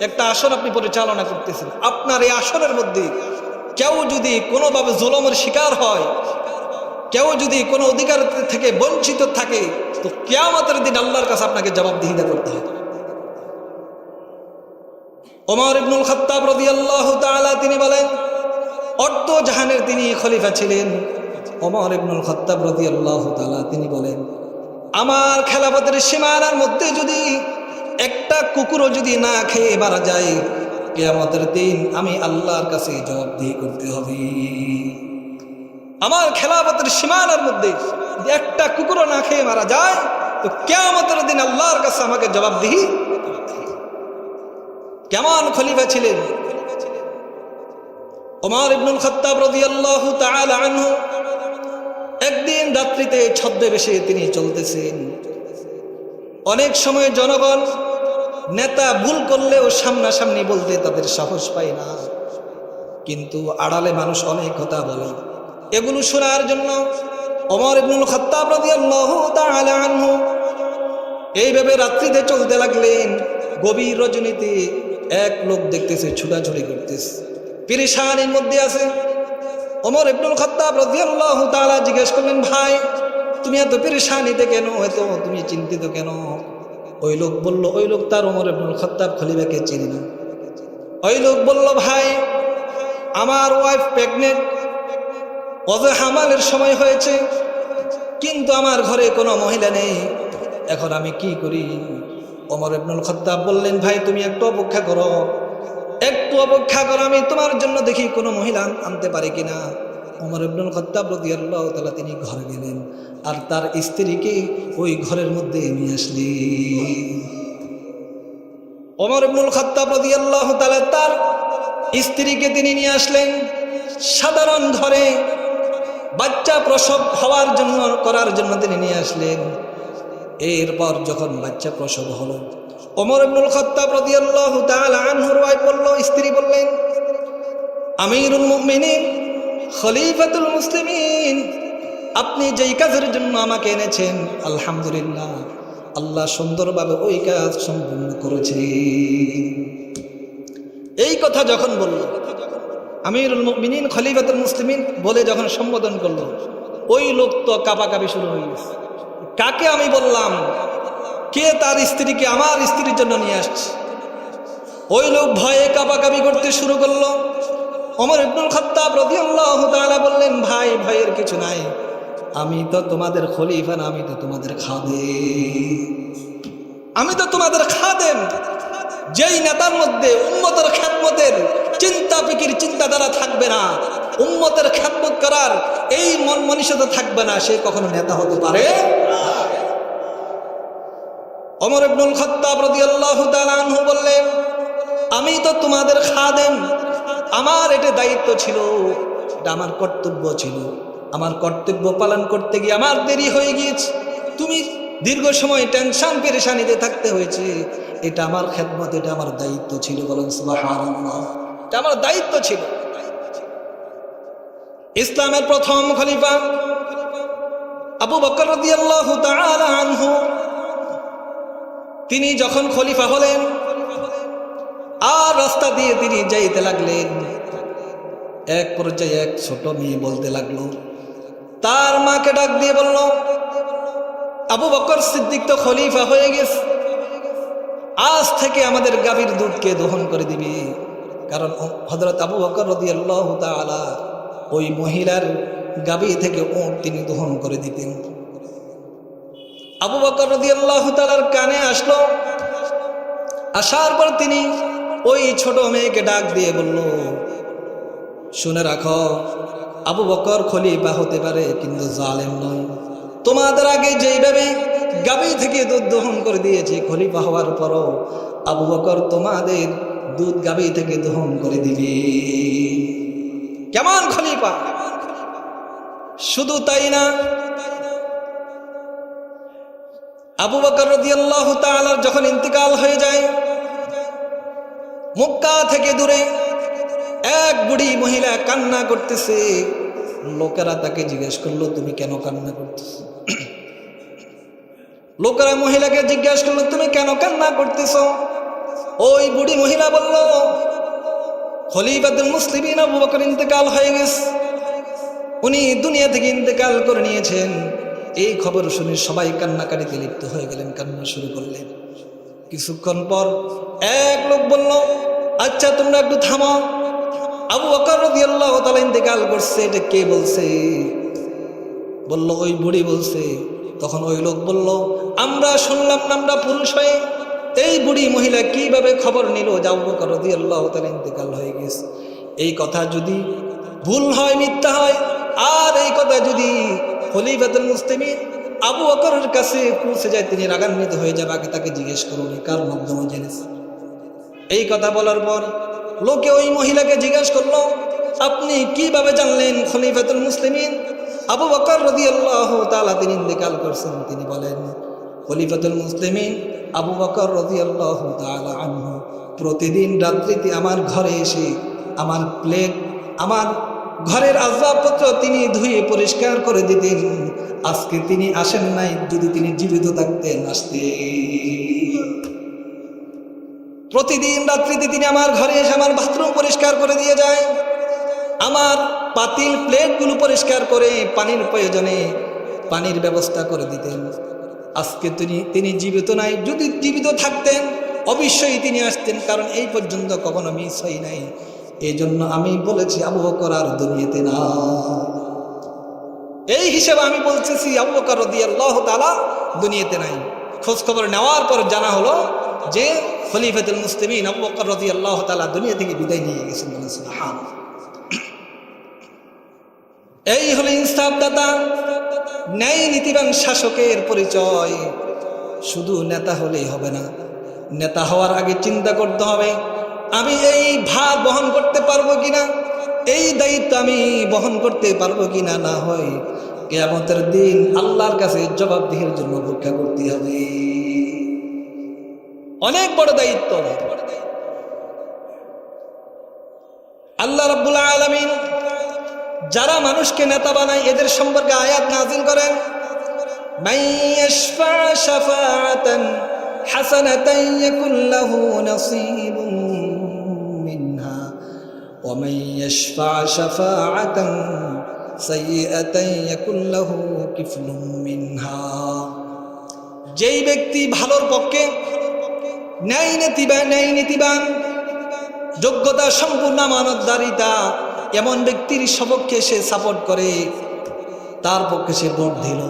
একটা আসন আপনি পরিচালনা করতেছেন। আপনার এই আসনের মধ্যে কেউ যদি কোনোভাবে জুলুমের শিকার হয়, কেউ যদি কোনো অধিকার থেকে বঞ্চিত থাকে, তো কিয়ামতের দিন আল্লাহর কাছে আপনাকে জবাবদিহিতা করতে হবে। ওমর ইবনুল খাত্তাব রাদিয়াল্লাহু তাআলা তিনি বলেন, অর্ধ জাহানের তিনি খলিফা ছিলেন। ওমর ইবনুল খাত্তাব রাদিয়াল্লাহু তাআলা তিনি বলেন, আমার খেলাফতের সীমানার মধ্যে যদি একটা কুকুরও যদি না খেয়ে মারা যায়, কিয়ামতের দিন আমি আল্লাহর কাছে জবাবদিহি করতে হবে। আমার খেলাফতের সীমানার মধ্যে যদি একটা কুকুরও না খেয়ে মারা যায়, তো কিয়ামতের দিন আল্লাহর কাছে আমাকে জবাবদিহি। কেমন খলিফা ছিলেন ওমর ইবনুল খাত্তাব রাদিয়াল্লাহু তাআলা আনহু। একদিন রাত্রিতে ছদ্মবেশে তিনি চলতেছেন। অনেক সময় জনগণ নেতা ভুল করলেও সামনাসামনি বলতে তাদের সাহস পায় না, কিন্তু আড়ালে মানুষ অনেক কথা বলে। এগুলো শোনার জন্য ওমর ইবনুল খাত্তাব রাদিয়াল্লাহু তাআলা আনহু এইভাবে রাত্রিতে চলতে লাগলেন। গভীর রজনীতে এক লোক দেখতেছে ছুটাছুটি করতেছে, পেরেশানির মধ্যে আছে। ওমর ইবনুল খাত্তাব রাদিয়াল্লাহু তাআলা জিজ্ঞেস করলেন, ভাই তুমি এত পেরেশানিতে কেন, এত তুমি চিন্তিত কেন? ওই লোক বলল, ওই লোক তার ওমর ইবনুল খাত্তাব খলিফাকে চিনি না। ওই লোক বলল, ভাই আমার ওয়াইফ প্রেগনেন্ট, ওয়াজে হামালের সময় হয়েছে, কিন্তু আমার ঘরে কোনো মহিলা নেই, এখন আমি কি করি? ওমর ইবনুল খাত্তাব বললেন, ভাই তুমি একটু অপেক্ষা করো, একটু অপেক্ষা করো, আমি তোমার জন্য দেখি কোনো মহিলা আনতে পারি কিনা। ওমর ইবনুল খাত্তাব রাদিয়াল্লাহু তাআলা তিনি ঘরে গেলেন আর তার স্ত্রীকে ওই ঘরের মধ্যে নিয়ে আসলেন। ওমর ইবনুল খাত্তাব রাদিয়াল্লাহু তাআলা তার স্ত্রীকে তিনি নিয়ে আসলেন সাধারণ ঘরে, বাচ্চা প্রসব করার জন্য তিনি নিয়ে আসলেন। এরপর যখন বাচ্চা প্রসব হলো, ওমর ইবনুল খাত্তাব রাদিয়াল্লাহু তাআলা আনহুর ওয়াইফ বলল, স্ত্রী বললেন, আমিরুল মুমিনিন, খলিফাতুল মুসলিমিন, আপনি যেই কাজের জন্য আমাকে এনেছেন, আলহামদুলিল্লাহ আল্লাহ সুন্দরভাবে ওই কাজ সম্পূর্ণ করেছে। এই কথা যখন বলল, আমিরুল মুমিনিন খলিফাতুল মুসলিমিন বলে যখন সম্বোধন করলো, ওই লোক তো কাঁপাকাঁপি শুরু হয়ে গেছে। কাকে আমি বললাম, কে তার স্ত্রীকে আমার স্ত্রীর জন্য নিয়ে আসছে? ওই লোক ভয়ে কাঁপাকাঁপি করতে শুরু করলো। ওমর ইবনুল খাত্তাব রাদিয়াল্লাহু তাআলা বললেন, ভাই ভয়ের কিছু নাই, আমি তো তোমাদের খলিফা না, আমি তো তোমাদের খাদেম, আমি তো তোমাদের খাদেম। যেই নেতার মধ্যে উম্মতের খেদমতের চিন্তা ফিকির চিন্তাধারা থাকবে না, উম্মতের খেদমত করার এই মন মানসিকতা থাকবে না, সে কখনো নেতা হতে পারে না। ওমর ইবনুল খাত্তাব রাদিয়াল্লাহু তাআলা আনহু বললেন, আমি তো তোমাদের খাদেম, আমার এটা দায়িত্ব ছিল, এটা আমার কর্তব্য ছিল, আমার কর্তব্য পালন করতে গিয়ে আমার দেরি হয়ে গিয়েছে, তুমি দীর্ঘ সময় টেনশন পেরেশানিতে থাকতে হয়েছে, এটা আমার খেদমত, এটা আমার দায়িত্ব ছিল। বলেন সুবহানাল্লাহ, এটা আমার দায়িত্ব ছিল। ইসলামের প্রথম খলিফা আবু বকর রাদিয়াল্লাহু তাআলা আনহু, তিনি যখন খলিফা হলেন আর রাস্তা দিয়ে তিনি যাইতে লাগলেন, এক পর্যায়ে এক ছোট মেয়ে বলতে লাগলো, তার মাকে ডাক দিয়ে বলল, আবু বকর সিদ্দিক তো খলিফা হয়ে গেছে, আজ থেকে আমাদের গাভীর দুধকে দহন করে দিবে। কারণ হযরত আবু বকর রাদিয়াল্লাহু তাআলা ওই মহিলার গাভী থেকে উট তিনি দহন করে দিতেন। আবু বকর রাদিয়াল্লাহু তাআলার কানে আসলো। আসার পর তিনি ওই ছোট মেয়েকে ডাক দিয়ে বলল, শুনে রাখো, আবু বকর খলিফা হতে পারে কিন্তু জালেম নয়। তোমাদের আগে যেইভাবে গাভী থেকে দুধ দহন করে দিয়েছে, খলিফা হওয়ার পরও আবু বকর তোমাদের দুধ গাভী থেকে দহন করে দিবে। কেমন খলিফা! শুধু তাই না, আবু বকর রাদিয়াল্লাহু তাআলা যখন ইন্তিকাল হয়ে যায়, মক্কা থেকে দূরে এক বুড়ি মহিলা কান্না করতেছে। লোকেরা তাকে জিজ্ঞেস করলো, তুমি কেন কান্না করতেছো? লোকেরা মহিলাকে জিজ্ঞেস করলো, তুমি কেন কান্না করতেছো? ওই বুড়ি মহিলা বলল, খলিফাতুল মুসলিমিন আবু বকর ইন্তেকাল হয়ে গেছে, উনি দুনিয়া থেকে ইন্তেকাল করে নিয়েছেন। এই খবর শুনে সবাই কান্নাকাটিতে লিপ্ত হয়ে গেলেন, কান্না শুরু করলেন। কিছুক্ষণ পর এক লোক বলল, আচ্ছা তোমরা একটু থামো, আবু বকর রাদিয়াল্লাহু তাআলা ইন্তেকাল করছে, এটা কে বলছে? বলল, ওই বুড়ি বলছে। তখন ওই লোক বলল, আমরা শুনলাম না, আমরা পুরুষ হয়ে এই বুড়ি মহিলা কিভাবে খবর নিল যে আবু বকর রাদিয়াল্লাহু তাআলা ইন্তেকাল হয়ে গেছে? এই কথা যদি ভুল হয়, মিথ্যা হয়, আর এই কথা যদি খলিফাতুল মুসলিমিন আবু বকরের কাছে পৌঁছে যায়, তিনি রাগান্বিত হয়ে যাবে। আগে তাকে জিজ্ঞেস করুন কার মাধ্যমে জেনেছে। এই কথা বলার পর লোকে ওই মহিলাকে জিজ্ঞেস করলো, আপনি কিভাবে জানলেন খলিফাতুল মুসলিমিন আবু বকর রাদিয়াল্লাহু তাআলা তিনি ইন্তেকাল করছেন? তিনি বলেন, খলিফাতুল মুসলিমিন আবু বকর রাদিয়াল্লাহু তাআলা আনহু প্রতিদিন রাত্রিতে আমার ঘরে এসে আমার প্লেট, আমার ঘরের আসবাবপত্র তিনি ধুয়ে পরিষ্কার করে দিতেন। আজকে তিনি আসেন নাই, যদি তিনি জীবিত থাকতেন আসতেন। প্রতিদিন রাত্রিতে তিনি আমার ঘরে এসে আমার বাথরুম পরিষ্কার করে দিয়ে যায়, আমার পাতিল প্লেটগুলো পরিষ্কার করে পানির প্রয়োজনে পানির ব্যবস্থা করে দিতেন। আজকে তিনি জীবিত নাই, যদি জীবিত থাকতেন অবশ্যই তিনি আসতেন, কারণ এই পর্যন্ত কখনো মিস হয় নাই। এই জন্য আমি বলেছি আবু বকর আর দুনিয়াতে না। এই হিসেবে আমি বলতেছি আবু বকর রাদিয়াল্লাহু তাআলা দুনিয়াতে নাই। খোঁজ খবর নেওয়ার পর জানা হলো যে খলিফাতুল মুসলিমিন আবু বকর রাদিয়াল্লাহু তাআলা দুনিয়া থেকে বিদায় নিয়ে গেছেন। সুবহানাল্লাহ। এই হলো ইনসাফদাতা, ন্যায় নীতিবান শাসকের পরিচয়। শুধু নেতা হলেই হবে না, নেতা হওয়ার আগে চিন্তা করতে হবে আমি এই ভার বহন করতে পারবো কিনা, এই দায়িত্ব আমি বহন করতে পারবো কিনা। না হয় কিয়ামতের দিন আল্লাহর কাছে জবাবদিহির জন্য অপেক্ষা করতে হবে। অনেক বড় দায়িত্ব। আল্লাহ রাব্বুল আলামিন যারা মানুষকে নেতা বানায় এদের সম্পর্কে আয়াত নাযিল করেন, মান ইয়াশফা শাফাআতান হাসানাতান ইয়াকুল লাহু নাসীবুম মিনহা ওয়া মান ইয়াশফা শাফাআতান সাইয়্যাতান ইয়াকুল লাহু কিফলুম মিনহা। যেই ব্যক্তি ভালোর পক্ষে ন্যায় নীতিবান যোগ্যতা সম্পূর্ণ আমানতদারিতা এমন ব্যক্তির সপক্ষে সে সাপোর্ট করে, তার পক্ষে সে ভোট দিল।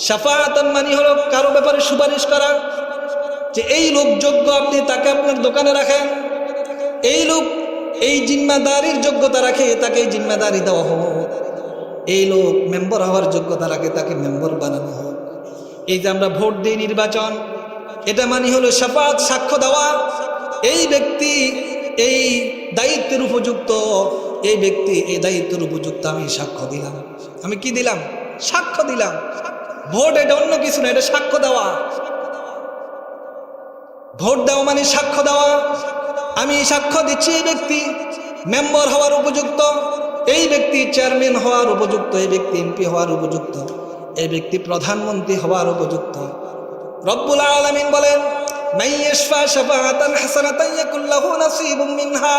শাফাআতান মানে হলো কারো ব্যাপারে সুপারিশ করা, যে এই লোক যোগ্য, আপনি তাকে আপনার দোকানে রাখেন। এই লোক এই জিম্মাদারির যোগ্যতা রাখে, তাকে এই জিম্মাদারি দেওয়া হোক। এই লোক মেম্বার হওয়ার যোগ্যতা রাখে, তাকে মেম্বার বানানো হোক। এই যে আমরা ভোট দিই নির্বাচন, এটা মানে হলো শাফাআত, সাক্ষ্য দেওয়া। এই ব্যক্তি এই দায়িত্বের উপযুক্ত, এই ব্যক্তি এই দায়িত্বের উপযুক্ত, আমি সাক্ষ্য দিলাম। আমি কি দিলাম? সাক্ষ্য দিলাম। ভোট এটা অন্য কিছু না, এটা সাক্ষ্য দেওয়া। ভোট দেওয়া মানে সাক্ষ্য দেওয়া। আমি সাক্ষ্য দিচ্ছি এই ব্যক্তি মেম্বার হওয়ার উপযুক্ত, এই ব্যক্তি চেয়ারম্যান হওয়ার উপযুক্ত, এই ব্যক্তি এমপি হওয়ার উপযুক্ত, এই ব্যক্তি প্রধানমন্ত্রী হওয়ার উপযুক্ত। রব্বুল আলামিন বলেন, মান ইয়াশফা শাফাআতান হাসানাতান ইয়াকুল লাহু নাসীবুম মিনহা।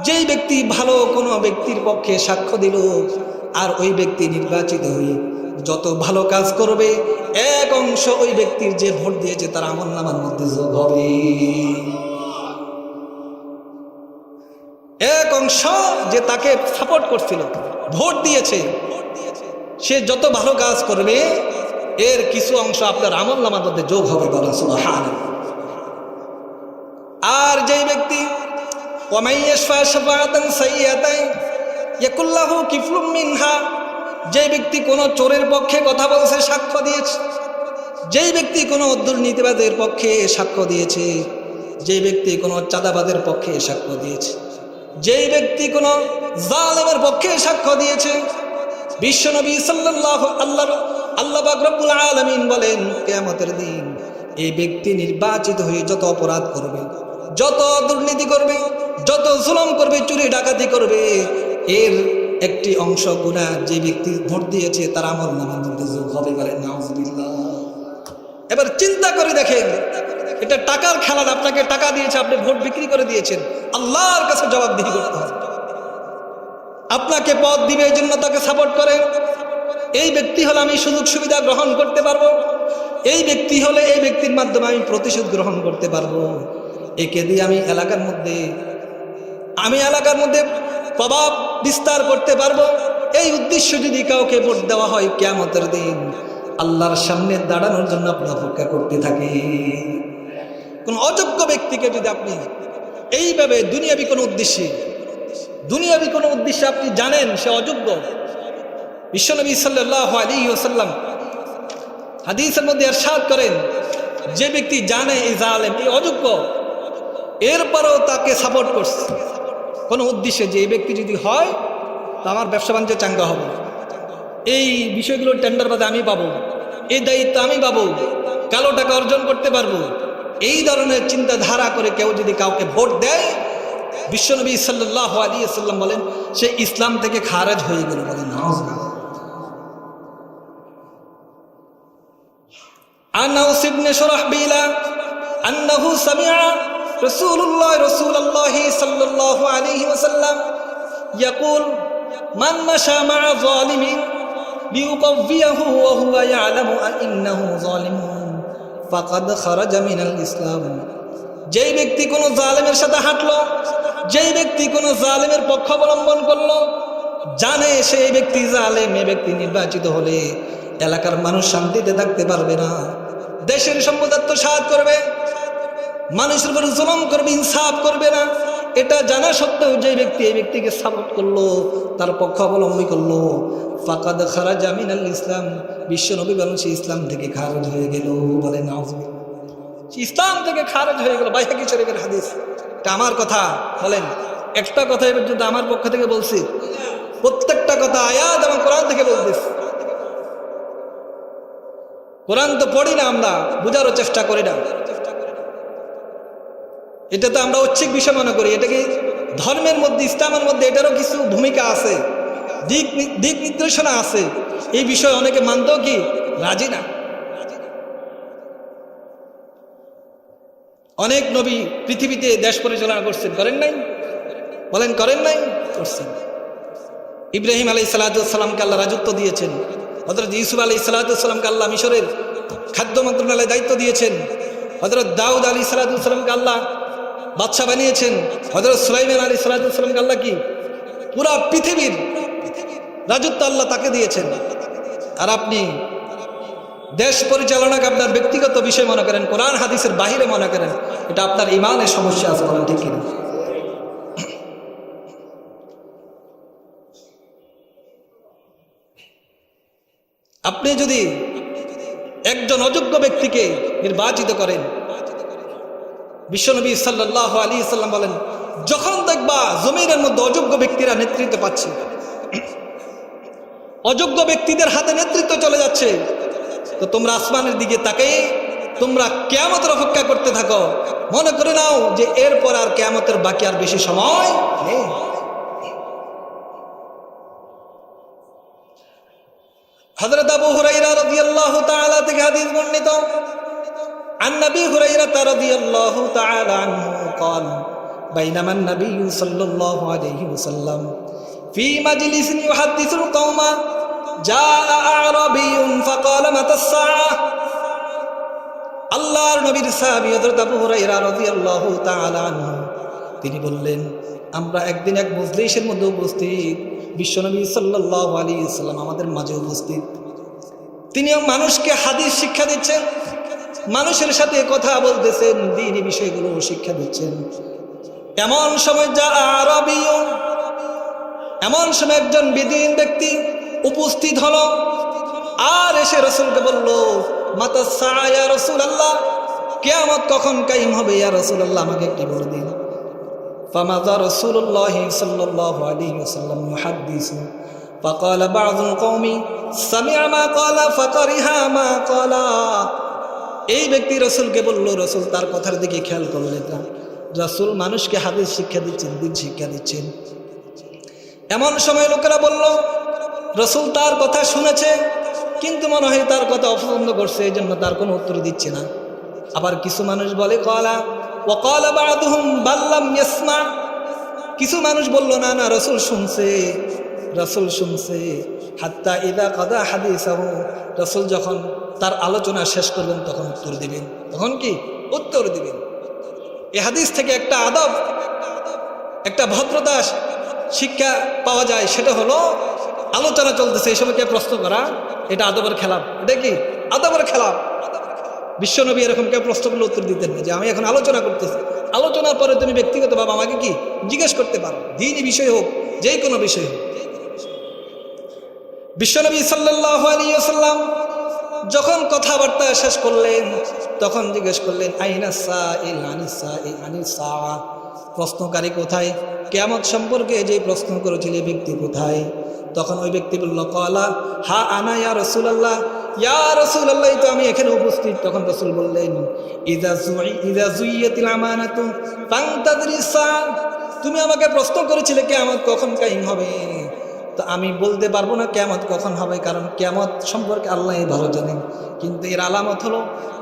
যেই ব্যক্তি ভালো কোনো ব্যক্তির পক্ষে সাক্ষ্য দিল আর ওই ব্যক্তি নির্বাচিত হয়ে যত ভালো কাজ করবে, এক অংশ ওই ব্যক্তির যে ভোট দিয়েছে তার আমলনামার মধ্যে যোগ হবে। এক অংশ যে তাকে সাপোর্ট করছিল, ভোট দিয়েছে, সে যত ভালো কাজ করবে এর কিছু অংশ আপনার আমলনামার মধ্যে যোগ হবে, বলা সুবহানাল্লাহ। আর যেই ব্যক্তি যে ব্যক্তি কোনো চোরের পক্ষে কথা বলছে, সাক্ষ্য দিয়েছে, যেই ব্যক্তি কোনো দুর্নীতিবাদের পক্ষে সাক্ষ্য দিয়েছে, যেই ব্যক্তি কোনো চাঁদাবাদের পক্ষে সাক্ষ্য দিয়েছে, যেই ব্যক্তি কোনো জালেমের পক্ষে সাক্ষ্য দিয়েছে, বিশ্বনবী সাল্লাল্লাহু আল্লাহ পাক রব্বুল আলামিন বলেন কিয়ামতের দিন এই ব্যক্তি নির্বাচিত হয়ে যত অপরাধ করবে, যত দুর্নীতি করবে, যত জুলুম করবে, চুরি ডাকাতি করবে, এর একটি অংশ গুনাহ যে ব্যক্তি ভোট দিয়েছে তার আমলনামার মধ্যে যোগ হবে, বলেন নাউজুবিল্লাহ। এবার চিন্তা করে দেখেন, এটা টাকার খেলা। আপনাকে টাকা দিয়েছে, আপনি ভোট বিক্রি করে দিয়েছেন, আল্লাহর কাছে জবাবদিহি করতে হবে। আপনাকে পদ দিবে এই জন্য তাকে সাপোর্ট করে, এই ব্যক্তি হলে আমি সুযোগ সুবিধা গ্রহণ করতে পারবো, এই ব্যক্তি হলে এই ব্যক্তির মাধ্যমে আমি প্রতিশোধ গ্রহণ করতে পারবো, একে দিয়ে আমি এলাকার মধ্যে প্রভাব বিস্তার করতে পারবো, এই উদ্দেশ্য যদি কাউকে ভোট দেওয়া হয়, কিয়ামতের দিন আল্লাহর সামনে দাঁড়ানোর জন্য আপনি অপেক্ষা করতে থাকি। কোন অযোগ্য ব্যক্তিকে যদি আপনি এইভাবে দুনিয়াবি কোনো উদ্দেশ্যে আপনি জানেন সে অযোগ্য, বিশ্বনবী সাল্লাল্লাহু আলাইহি ওয়াসাল্লাম হাদিসের মধ্যে ইরশাদ করেন, যে ব্যক্তি জানে এই জালেম, এই অযোগ্য, এরপরেও তাকে সাপোর্ট করছে কোনো উদ্দেশ্যে, যে এই ব্যক্তি যদি হয় তো আমার ব্যবসা বাণিজ্য চাঙ্গা হবে, এই বিষয়গুলোর টেন্ডার বাদে আমি পাবো, এই দায়িত্ব আমি পাবো, কালো টাকা অর্জন করতে পারবো, এই ধরনের চিন্তাধারা করে কেউ যদি কাউকে ভোট দেয়, বিশ্বনবী সাল্লাল্লাহু আলাইহি ওয়াসাল্লাম বলেন সে ইসলাম থেকে খারেজ হয়ে গেল, বলেন নাউজুবিল্লাহ। আনাস ইবনে শুরাহবিলা আন্নাহু সামিআ রাসূলুল্লাহ সাল্লাল্লাহু আলাইহি ওয়াসাল্লাম ইয়াকুল মান মাশা মা'a যালিমিন লিউকাফিয়াহু ওয়া হুয়া ইয়ালামু আন্নাহু যালিমুন ফাকাদ খারাজা মিনাল ইসলাম। যেই ব্যক্তি কোনো জালেমের সাথে হাঁটলো, যেই ব্যক্তি কোনো জালেমের পক্ষ অবলম্বন করলো, জানে সেই ব্যক্তি জালেম, এই ব্যক্তি নির্বাচিত হলে এলাকার মানুষ শান্তিতে থাকতে পারবে না, দেশের সম্পদ আত্মসাৎ করবে, মানুষের উপর জুলুম করবে, ইনসাফ করবে না। এটা জানা সত্ত্বেও যে ব্যক্তি এই ব্যক্তিকে সাপোর্ট করলো, তার পক্ষ অবলম্বন করলো, ফাকাদ খারাজা মিনাল ইসলাম, বিশ্বনবী বলেন সে ইসলাম থেকে খারিজ হয়ে গেল, বলে নাউজুবিল্লাহ। ইসলাম থেকে খারিজ হয়ে গেল, বাইহাকি শরীফের হাদিস। এটা আমার কথা বলেন, একটা কথা এবার যদি আমার পক্ষ থেকে বলছি, প্রত্যেকটা কথা আয়াত এবং কোরআন থেকে বলতেছি। কোরআন তো পড়ি না, আমরা বোঝারও চেষ্টা করি না, এটা তো আমরা ঐচ্ছিক বিষয় মনে করি। এটাকে ধর্মের মধ্যে, ইসলামের মধ্যে এটারও কিছু ভূমিকা আছে, দিক নির্দেশনা আছে, এই বিষয়ে অনেকে মানতেও কি রাজি না। অনেক নবী পৃথিবীতে দেশ পরিচালনা করছেন, করেন নাই? বলেন করেন নাই? করছেন। ইব্রাহিম আলাইহিস সালামকে আল্লাহ রাজত্ব দিয়েছেন, হযরত ইউসুফ আলাইহিস সালামকে আল্লাহ মিশরের খাদ্য মন্ত্রণালয়ে দায়িত্ব দিয়েছেন, হযরত দাউদ আলাইহিস সালামকে আল্লাহ বাদশা বানিয়েছেন, হযরত সুলাইমান আলাইহিস সালামকে আল্লাহ কি পুরা পৃথিবীর রাজত্ব আল্লাহ তাকে দিয়েছেন। আর আপনি দেশ পরিচালনাকে আপনার ব্যক্তিগত বিষয় মনে করেন, কোরআন হাদিসের বাহিরে মনে করেন, এটা আপনার ইমানের সমস্যা আছে, বলেন ঠিক কিনা? আপনি যদি একজন অযোগ্য ব্যক্তিকে নির্বাচিত করেন, বিশ্বনবী সাল্লাল্লাহু আলাইহি সাল্লাম বলেন যখন দেখবা জমিনের মধ্যে অযোগ্য ব্যক্তিরা নেতৃত্ব পাচ্ছে, অযোগ্য ব্যক্তিদের হাতে নেতৃত্ব চলে যাচ্ছে, তো তোমরা আসমানের দিকে তাকিয়ে তোমরা কিয়ামতের অপেক্ষা করতে থাকো, মনে করে নাও যে এরপর আর কিয়ামতের বাকি আর বেশি সময় নেই। হযরত আবু হুরায়রা রাদিয়াল্লাহু তাআলা থেকে হাদিস বর্ণিত, عن نبي هريرة رضي الله تعالى عنه قال بينما النبي صلى الله عليه وسلم في مجلس يحدث القوم جاء أعرابي فقال متى الساعة। আল্লাহর নবীর সাহাবী হযরত আবু হুরায়রা রাদিয়াল্লাহু তাআলা আনহু তিনি বললেন, আমরা একদিন এক মজলিসের মধ্যে উপস্থিত, বিশ্বনবী সাল্লাল্লাহু আলাইহি ওয়াসাল্লাম আমাদের মাঝে উপস্থিত। তিনিও মানুষকে হাদিস শিক্ষা দিচ্ছেন, মানুষের সাথে কথা বলতেছেন, দ্বীনি বিষয়গুলো শিক্ষা দিচ্ছেন। এমন সময় যা আরবীয়, এমন সময় একজন বেদুইন ব্যক্তি উপস্থিত হলো, আর এসে রাসূলকে বলল, মাতা সাআ ইয়া রাসূলুল্লাহ, কিয়ামত কখন কায়েম হবে ইয়া রাসূলুল্লাহ, আমাকে একটু বলে দিন। ফামাযা রাসূলুল্লাহ সাল্লাল্লাহু আলাইহি ওয়াসাল্লাম মুহাদ্দিসু ফাকালা বা'যুল কওমি সামি'a মা ক্বালা ফাকারিহা মা ক্বালা। এই ব্যক্তি রাসূলকে বলল, রাসূল তার কথার দিকে খেয়াল করলেন না। রাসূল মানুষকে হাদিস শিক্ষা দিচ্ছেন, দিন শিক্ষা দিচ্ছেন। এমন সময় লোকেরা বলল, রাসূল তার কথা শুনেছে, কিন্তু মনে হয় তার কথা অপছন্দ করছে, এই জন্য তার কোনো উত্তর দিচ্ছে না। আবার কিছু মানুষ বলে ক্বালা ওয়া ক্বালা বা'দুহুম বাল লাম ইয়াসমা, কিছু মানুষ বলল না না রাসূল শুনছে, রাসূল শুনছে। হাত্তা ইযা কাদা হাদিসাহু, রাসূল যখন তার আলোচনা শেষ করবেন তখন উত্তর দিবেন। তখন কি উত্তর দিবেন? এই হাদিস থেকে একটা আদব, একটা ভদ্রতা শিক্ষা পাওয়া যায়। সেটা হলো আলোচনা চলতেছে, এই সময়কে প্রশ্ন করা, এটা আদবের খেলাপ। এটা কি আদবের খেলাপ? বিশ্বনবী এরকম কেউ প্রশ্ন করলে উত্তর দিতেন না, যে আমি এখন আলোচনা করতেছি, আলোচনার পরে তুমি ব্যক্তিগতভাবে আমাকে কি জিজ্ঞেস করতে পারো, দ্বীনি বিষয় হোক, যে কোনো বিষয় হোক। বিশ্বনবী সাল্লাল্লাহু আলাইহি ওয়াসাল্লাম যখন কথাবার্তা শেষ করলেন তখন জিজ্ঞেস করলেন, আইনা সাইল আনিস সাইল আনিস সাআ, প্রশ্নকারী কোথায়? কিয়ামত সম্পর্কে যে প্রশ্ন করেছিল এই ব্যক্তি কোথায়? তখন ওই ব্যক্তি বলল, ক্বালা হা আনা ইয়া রাসূলুল্লাহ, ইয়া রাসূলুল্লাহ, তো আমি এখানে উপস্থিত। তখন রাসূল বললেন, ইযা যুইয়াতিল আমানাতু ফান্তাযরিস সাআ, তুমি আমাকে প্রশ্ন করেছিলে কিয়ামত কখন কায়েম হবে, তো আমি বলতে পারবো না কিয়ামত কখন হবে, কারণ কিয়ামত সম্পর্কে আল্লাহই ভালো জানেন। কিন্তু এর আলামত হলো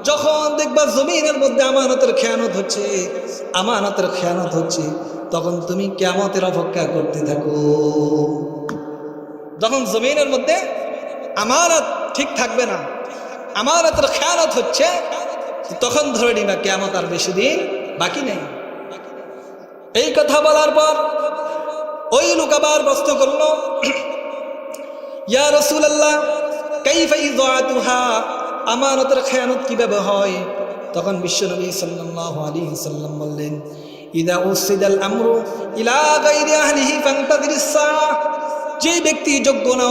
যখন দেখবা জমিনের মধ্যে আমানতের খেয়ানত হচ্ছে, আমানতের খেয়ানত হচ্ছে, তখন তুমি কিয়ামতের অপেক্ষা করতে থাকো। যখন জমিনের মধ্যে আমানত ঠিক থাকবে না, আমানতের খেয়ানত হচ্ছে, তখন ধরে নিবা কিয়ামত আর বেশি দিন বাকি নেই। এই কথা বলার পর ওই লোক আবার প্রশ্ন করল, ইয়া রাসূলুল্লাহ কাইফা ইযাতুহা, আমানতের খেয়ানত কিভাবে হয়? তখন বিশ্বনবী সাল্লাল্লাহু আলাইহি ওয়াসাল্লাম বললেন, ইযা উসিদাল আমরু ইলা গায়রি আহলিহি ফান্তাযিরিস সাআ, যে ব্যক্তি যোগ্য না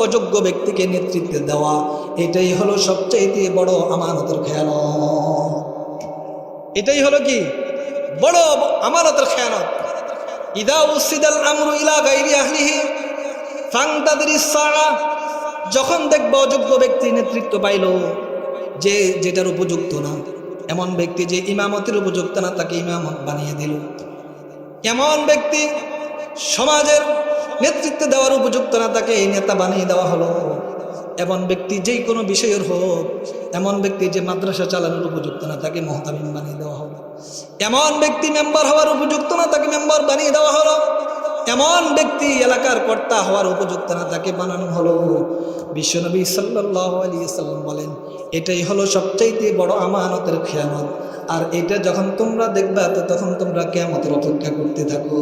অযোগ্য ব্যক্তিকে নেতৃত্ব দেওয়া, এটাই হলো সবচেয়ে বড় আমানতের খেয়ানত। এটাই হলো কি বড় আমানতের খেয়ানত। ইদা উসিদাল আমরু ইলা গায়রি আহলিহি ফান্তাযিরিস সাআ, যখন দেখবা অযোগ্য ব্যক্তি নেতৃত্ব পাইল, যে যেটার উপযুক্ত না, এমন ব্যক্তি যে ইমামতের উপযুক্ত না তাকে ইমামত বানিয়ে দিল, এমন ব্যক্তি সমাজের নেতৃত্ব দেওয়ার উপযুক্ত না তাকে এই নেতা বানিয়ে দেওয়া হলো, এমন ব্যক্তি যেই কোনো বিষয়ের হোক, এমন ব্যক্তি যে মাদ্রাসা চালানোর উপযুক্ত না তাকে মুহতামিম বানিয়ে দেওয়া হলো, এমন ব্যক্তি মেম্বার হওয়ার উপযুক্ত না তাকে মেম্বার বানিয়ে দেওয়া হলো, এমন ব্যক্তি এলাকার কর্তা হওয়ার উপযুক্ত না তাকে বানানো হলো। বিশ্বনবী সাল্লাল্লাহু আলাইহি ওয়াসাল্লাম বলেন, এটাই হলো সবচাইতে বড় আমানতের খেয়ানত। আর এটা যখন তোমরা দেখবা তো তখন তোমরা কিয়ামতের অপেক্ষা করতে থাকো।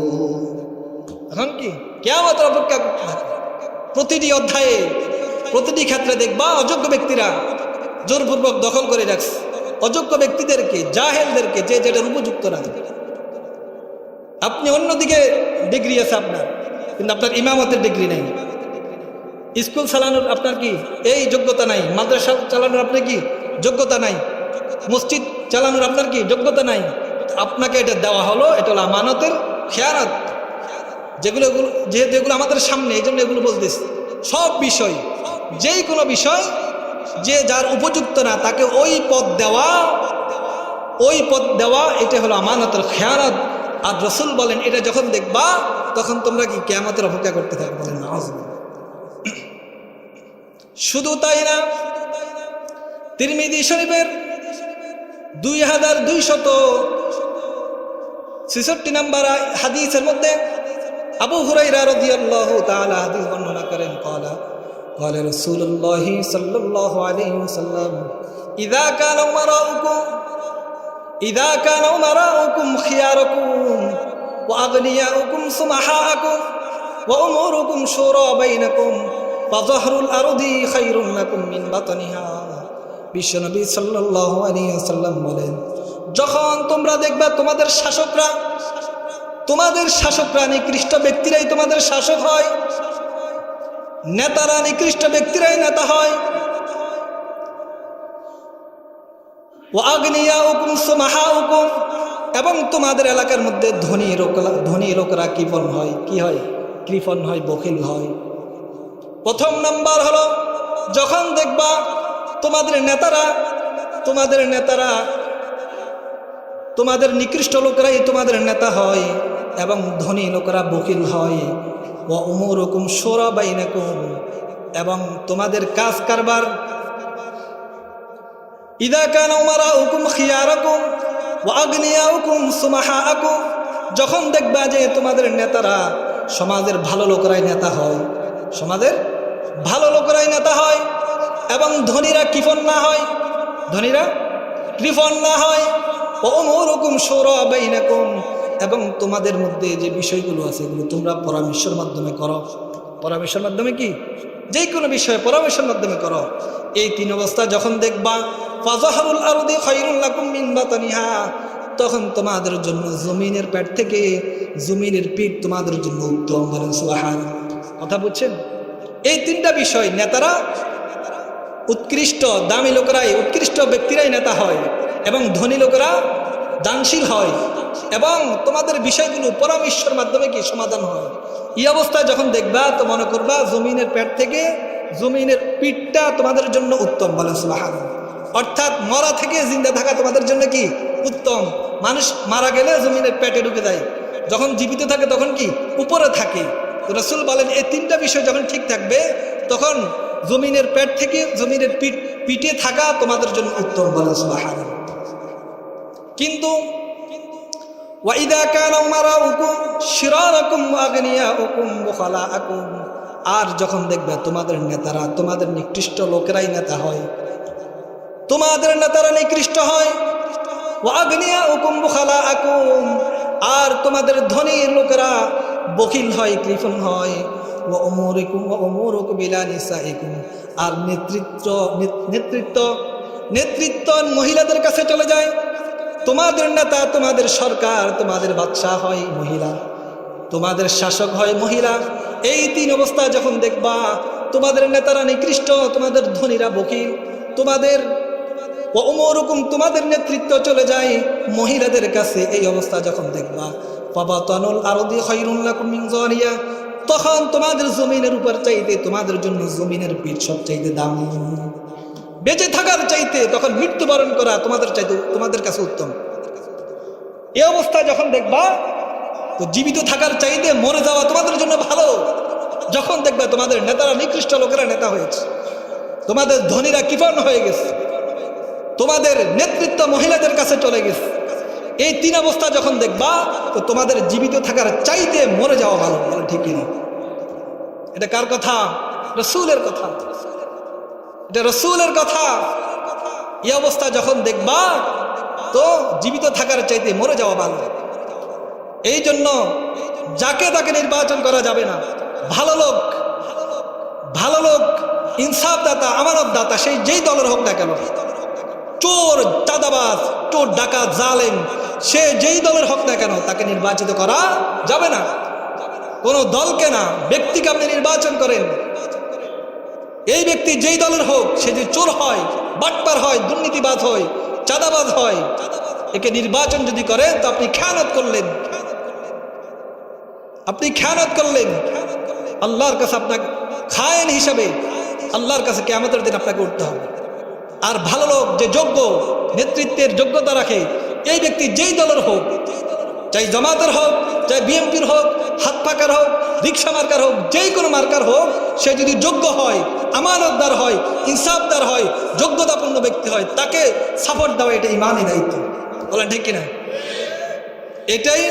এখন কি কিয়ামতের অপেক্ষা করতে থাকো। প্রতিটি অধ্যায়ে প্রতিটি ক্ষেত্রে দেখবা অযোগ্য ব্যক্তিরা জোরপূর্বক দখল করে রাখছে, অযোগ্য ব্যক্তিদেরকে, জাহেলদেরকে, যে যেটার উপযুক্ত না। আপনি অন্যদিকে ডিগ্রি আছে আপনার, কিন্তু আপনার ইমামতের ডিগ্রি নেই। স্কুল চালানোর আপনার কি এই যোগ্যতা নাই, মাদ্রাসা চালানোর আপনার কি যোগ্যতা নাই, মসজিদ চালানোর আপনার কি যোগ্যতা নাই। আপনাকে এটা দেওয়া হলো, এটা হলো আমানতের খেয়ানত। যেহেতু এগুলো আমাদের সামনে, এই জন্য এগুলো বলতেছি। সব বিষয়, যেই কোনো বিষয় যে যার উপযুক্ত না তাকে ওই পদ দেওয়া, এটা হলো আমানতের খেয়ানত। আর রাসূল বলেন, এটা যখন দেখবা তখন তোমরা কি কিয়ামতের অপেক্ষা করতে থাকবে। বলেন নাউযুবিল্লাহ। শুধু তাই না, তিরমিজি শরীফের 2266 নম্বর হাদিসের মধ্যে আবু হুরায়রা রাদিয়াল্লাহু তাআলা হাদিস বর্ণনা করেন, قال رسول الله صلى الله عليه وسلم إذا كان أمراؤكم خياركم وأغنياؤكم سمحاءكم وأموركم شورى بينكم ফাযহরুল আরদি খায়রুন লাকুম মিন বাতনিহা। বিশ্বনবী সাল্লাল্লাহু আলাইহি ওয়াসাল্লাম বলেন, যখন তোমরা দেখবা তোমাদের শাসকরা নিকৃষ্ট ব্যক্তিরাই তোমাদের শাসক হয়, নেতারা নিকৃষ্ট ব্যক্তিরাই নেতা হয়, ওয়া আগনিয়াউকুম সুমাহাউকুম, এবং তোমাদের এলাকার মধ্যে ধনী লোকরা কৃপণ হয়, কি হয়? কৃপণ হয়, বখিল হয়। প্রথম নাম্বার হলো, যখন দেখবা তোমাদের নেতারা তোমাদের নিকৃষ্ট লোকরাই তোমাদের নেতা হয় এবং ধনী লোকরা বকিল হয়। ওয়া উমুরুকুম শুরা বাইনাকুম, এবং তোমাদের কাজ কারবার ইদা কানা উমারাউকুম খিয়ারাকুম ওয়া আগনিয়াউকুম সুমাহাআকুম, যখন দেখবা যে তোমাদের নেতারা সমাজের ভালো লোকরাই নেতা হয়, এবং ধনীরা কৃপণ না হয়, ও উমুরুকুম শুরা বাইনাকুম, এবং তোমাদের মধ্যে যে বিষয়গুলো আছে এগুলো তোমরা পরামর্শের মাধ্যমে করো। পরামর্শের মাধ্যমে কি? যে কোনো বিষয়ে পরামর্শের মাধ্যমে করো। এই তিন অবস্থা যখন দেখবা, ফাযহরুল আরদি খায়রুল লাকুম মিন বাতনিহা, তখন তোমাদের জন্য জমিনের পেট থেকে জমিনের পিঠ তোমাদের জন্য উত্তম। বলেন সুবহানাল্লাহ। কথা বুঝছেন? এই তিনটা বিষয়, নেতারা উৎকৃষ্ট দামি লোকরাই, উৎকৃষ্ট ব্যক্তিরাই নেতা হয়, এবং ধনী লোকেরা দানশীল হয়, এবং তোমাদের বিষয়গুলো পরামর্শের মাধ্যমে কি সমাধান হয়। এই অবস্থায় যখন দেখবা তো মনে করবা জমিনের পেট থেকে জমিনের পিঠটা তোমাদের জন্য উত্তম। বলেন সুবহানাল্লাহ। অর্থাৎ মরা থেকে জিন্দা থাকা তোমাদের জন্য কি উত্তম। মানুষ মারা গেলে জমিনের পেটে ঢুকে যায়, যখন জীবিত থাকে তখন কি উপরে থাকে। তো রাসূল বলেন এই তিনটা বিষয় যখন ঠিক থাকবে তখন জমিনের পেট থেকে জমিনের পিঠে থাকা তোমাদের জন্য উত্তম। বলেন সুবহানাল্লাহ। কিন্তু ওয়াইদা কানা উমারাউকুম শিরারাকুম ওয়া আগনিয়াউকুম বুখালাআকুম, আর যখন দেখবে তোমাদের নেতারা তোমাদের নিকৃষ্ট লোকেরাই নেতা হয়, ওয়া আগনিয়াউকুম বুখালাআকুম, আর তোমাদের ধনী লোকেরা বখিল হয়, কৃপণ হয়, ওয়া উমুরুকুম বিলা নিসাইকুম, আর নেতৃত্ব মহিলাদের কাছে চলে যায়। তোমাদের নেতা, তোমাদের সরকার, তোমাদের বাদশাহ হয় মহিলা, তোমাদের শাসক হয় মহিলা। এই তিন অবস্থা যখন দেখবা, তোমাদের নেতারা নিকৃষ্ট, তোমাদের ধনীরা বকিল, তোমাদের তোমাদের নেতৃত্ব চলে যায় মহিলাদের কাছে, এই অবস্থা যখন দেখবা, ফাবাতানুল আরদি খায়রুন লাকুম মিন যারিয়া, তখন তোমাদের জমিনের উপর চাইতে তোমাদের জন্য জমিনের পিঠ সবচাইতে দামি। বেঁচে থাকার চাইতে তখন মৃত্যুবরণ করা তোমাদের কাছে উত্তম। এই অবস্থা যখন দেখবা তো জীবিত থাকার চাইতে মরে যাওয়া তোমাদের জন্য ভালো। যখন দেখবা তোমাদের নেতারা নিকৃষ্ট লোকেরা নেতা হয়েছে, তোমাদের ধনীরা কৃপণ হয়ে গেছে, তোমাদের নেতৃত্ব মহিলাদের কাছে চলে গেছে, এই তিন অবস্থা যখন দেখবা তো তোমাদের জীবিত থাকার চাইতে মরে যাওয়া ভালো। বলে ঠিক কিনা? এটা কার কথা? রাসূলের কথা। এটা রাসূলের কথা। এই অবস্থা যখন দেখবা তো জীবিত থাকার চাইতে মরে যাওয়া ভালো। এই জন্য যাকে তাকে নির্বাচন করা যাবে না। ভালো লোক, ইনসাফদাতা, আমানতদাতা, সেই যেই দলের হোক না কেন, চোর, চাঁদাবাজ, চোর, ডাকাত, জালেম, সে যেই দলের হোক না কেন, তাকে নির্বাচিত করা যাবে না। কোনো দলকে না, ব্যক্তিকে আপনি নির্বাচন করেন। এই ব্যক্তি যেই দলের হোক, সে যে চোর হয়, বাটপার হয়, দুর্নীতিবাজ হয়, চাঁদাবাজ হয়, একে নির্বাচন যদি করেন তো আপনি খেয়ানত করলেন। আল্লাহর কাছে আপনাকে খায়েন হিসাবে আল্লাহর কাছে কিয়ামতের দিন আপনাকে উঠতে হবে। আর ভালো লোক, যে যোগ্য, নেতৃত্বের যোগ্যতা রাখে, এই ব্যক্তি যেই দলের হোক, চাই জামাতের হোক, চাই বিএনপির হোক, হাত পাকার হোক, রিক্সা মার্কার হোক, যেই কোনো মার্কার হোক, সে যদি যোগ্য হয়, আমানতদার হয়, ইনসাফদার হয়, যোগ্যতাপূর্ণ ব্যক্তি হয়, তাকে সাপোর্ট দেওয়া এটা ইমানই দায়িত্ব। বলেন ঠিক কিনা? এটাই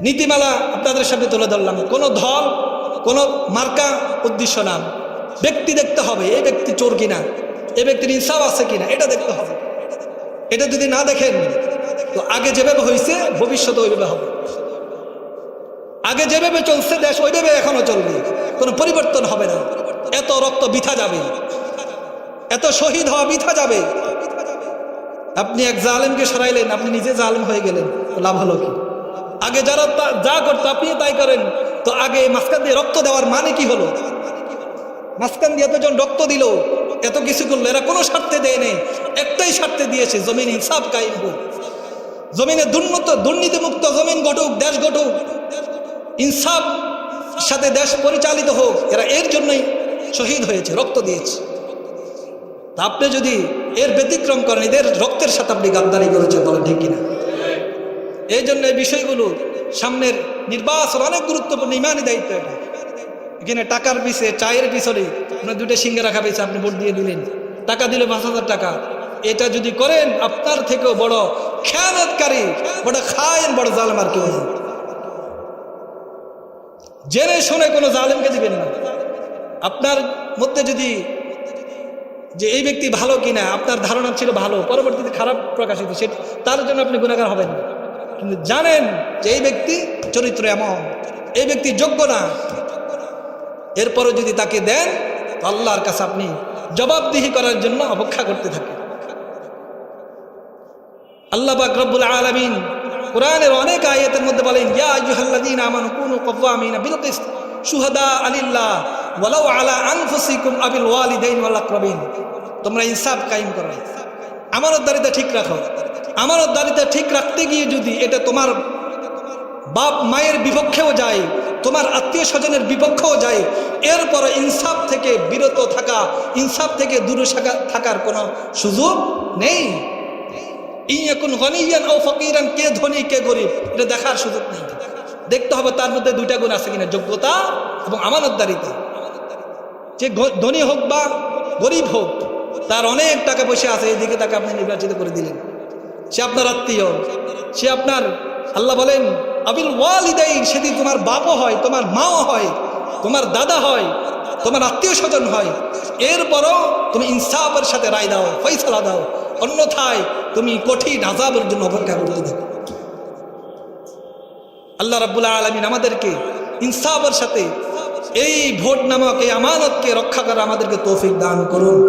নীতিমালা আপনাদের সামনে তুলে ধরলাম। কোনো দল, কোনো মার্কা উদ্দেশ্য না, ব্যক্তি দেখতে হবে, এই ব্যক্তি চোর কিনা, এই ব্যক্তির ইনসাফ আছে কিনা, এটা দেখতে হবে। এটা যদি না দেখেন তো আগে যেভাবে হয়েছে ভবিষ্যতে ওইভাবে হবে। আগে যেভাবে চলছে দেশ ওইভাবে এখনো চলবে, কোনো পরিবর্তন হবে না। এত রক্ত বৃথা যাবে, এত শহীদ হওয়া বৃথা যাবে। আপনি এক জালেমকে সরাইলেন, আপনি নিজে জালেম হয়ে গেলেন, লাভ হলো কি? আগে যারা যা করতো আপনি তাই করেন, তো আগে মাঝখান দিয়ে রক্ত দেওয়ার মানে কি হলো? মাঝখান দিয়ে এতজন রক্ত দিল, এত কিছু করলো, এরা কোনো স্বার্থে দেয় নেই, একটাই স্বার্থে দিয়েছে, জমিন ইনসাফ কায়েম হোক, জমিনে দুর্নীতিমুক্ত জমিন ঘটুক, দেশ ঘটুক, ইনসাফ সাথে দেশ পরিচালিত হোক। এরা এর জন্যই শহীদ হয়েছে, রক্ত দিয়েছে। তা আপনি যদি এর ব্যতিক্রম করেন, এদের রক্তের সাথে আপনি গাদ্দারি করেছেন, বলেন ঠিক কিনা? এই জন্য এই বিষয়গুলো সামনের নির্বাচন অনেক গুরুত্বপূর্ণ, ইমানি দায়িত্ব এটা। এখানে টাকার পিছে, চায়ের পিছনে আপনার দুটো সিঙ্গারা খাবেছে, আপনি ভোট দিয়ে দিলেন, টাকা দিলে 5,000 টাকা। এটা যদি করেন, আপনার থেকেও বড় খেয়ানতকারী, বড় খায়েন, বড় জালেম আর কেউ নেই। জেনে শুনে কোনো জালেমকে দিবেন না। আপনার মধ্যে যদি যে এই ব্যক্তি ভালো কিনা আপনার ধারণা ছিল ভালো, পরবর্তীতে খারাপ প্রকাশিত, সে তার জন্য আপনি গুনাহগার হবেন না। কিন্তু জানেন যে এই ব্যক্তি চরিত্র এমন, এই ব্যক্তি যোগ্য না, এরপরও যদি তাকে দেন, আল্লাহর কাছে আপনি জবাবদিহি করার জন্য অপেক্ষা করতে থাকেন। আল্লাহ পাক রব্বুল আলামিন কোরআনের অনেক আয়াতের মধ্যে বলেন, ইয়া আইয়ুহাল্লাযীনা আমানু কুনু কওয়ামিনা বিল কিসত শুহাদা লিল্লাহ ওয়ালাউ আলা আনফুসিকুম আবিল ওয়ালিদাইনি ওয়াল আকরাবিন। তোমরা ইনসাফ কায়েম করো, আমানতদারিতা ঠিক রাখো। আমানতদারিতা ঠিক রাখতে গিয়ে যদি এটা তোমার বাপ মায়ের বিপক্ষেও যায়, তোমার আত্মীয় স্বজনের বিপক্ষেও যায়, এরপর ইনসাফ থেকে বিরত থাকা, ইনসাফ থেকে দূরে থাকার কোনো সুযোগ নেই। ইয়াকুন গনিয়ান ও ফকিরান, কে ধনী কে গরিব এটা দেখার সুযোগ নেই। দেখতে হবে তার মধ্যে দুইটা গুণ আছে কিনা, যোগ্যতা এবং আমানতদারিতা। যে ধনী হোক বা গরিব হোক, তার অনেক টাকা পয়সা আছে, এইদিকে তাকে আপনি নির্বাচিত করে দিলেন, সে আপনার আত্মীয়, সে আপনার, আল্লাহ বলেন আবিল ওয়ালিদাইন, সেদিন তোমার বাপও হয়, তোমার মাও হয়, তোমার দাদা হয়, তোমার আত্মীয় স্বজন হয়, এরপরও তুমি ইনসাফের সাথে রায় দাও, ফয়সালা দাও, অন্যথায় তুমি কঠিন আযাবের জন্য অপেক্ষা করতে থাকো। আল্লাহ রাব্বুল আলামিন আমাদেরকে ইনসাফের সাথে এই ভোট নামক এই আমানতকে রক্ষা করা আমাদেরকে তৌফিক দান করুন।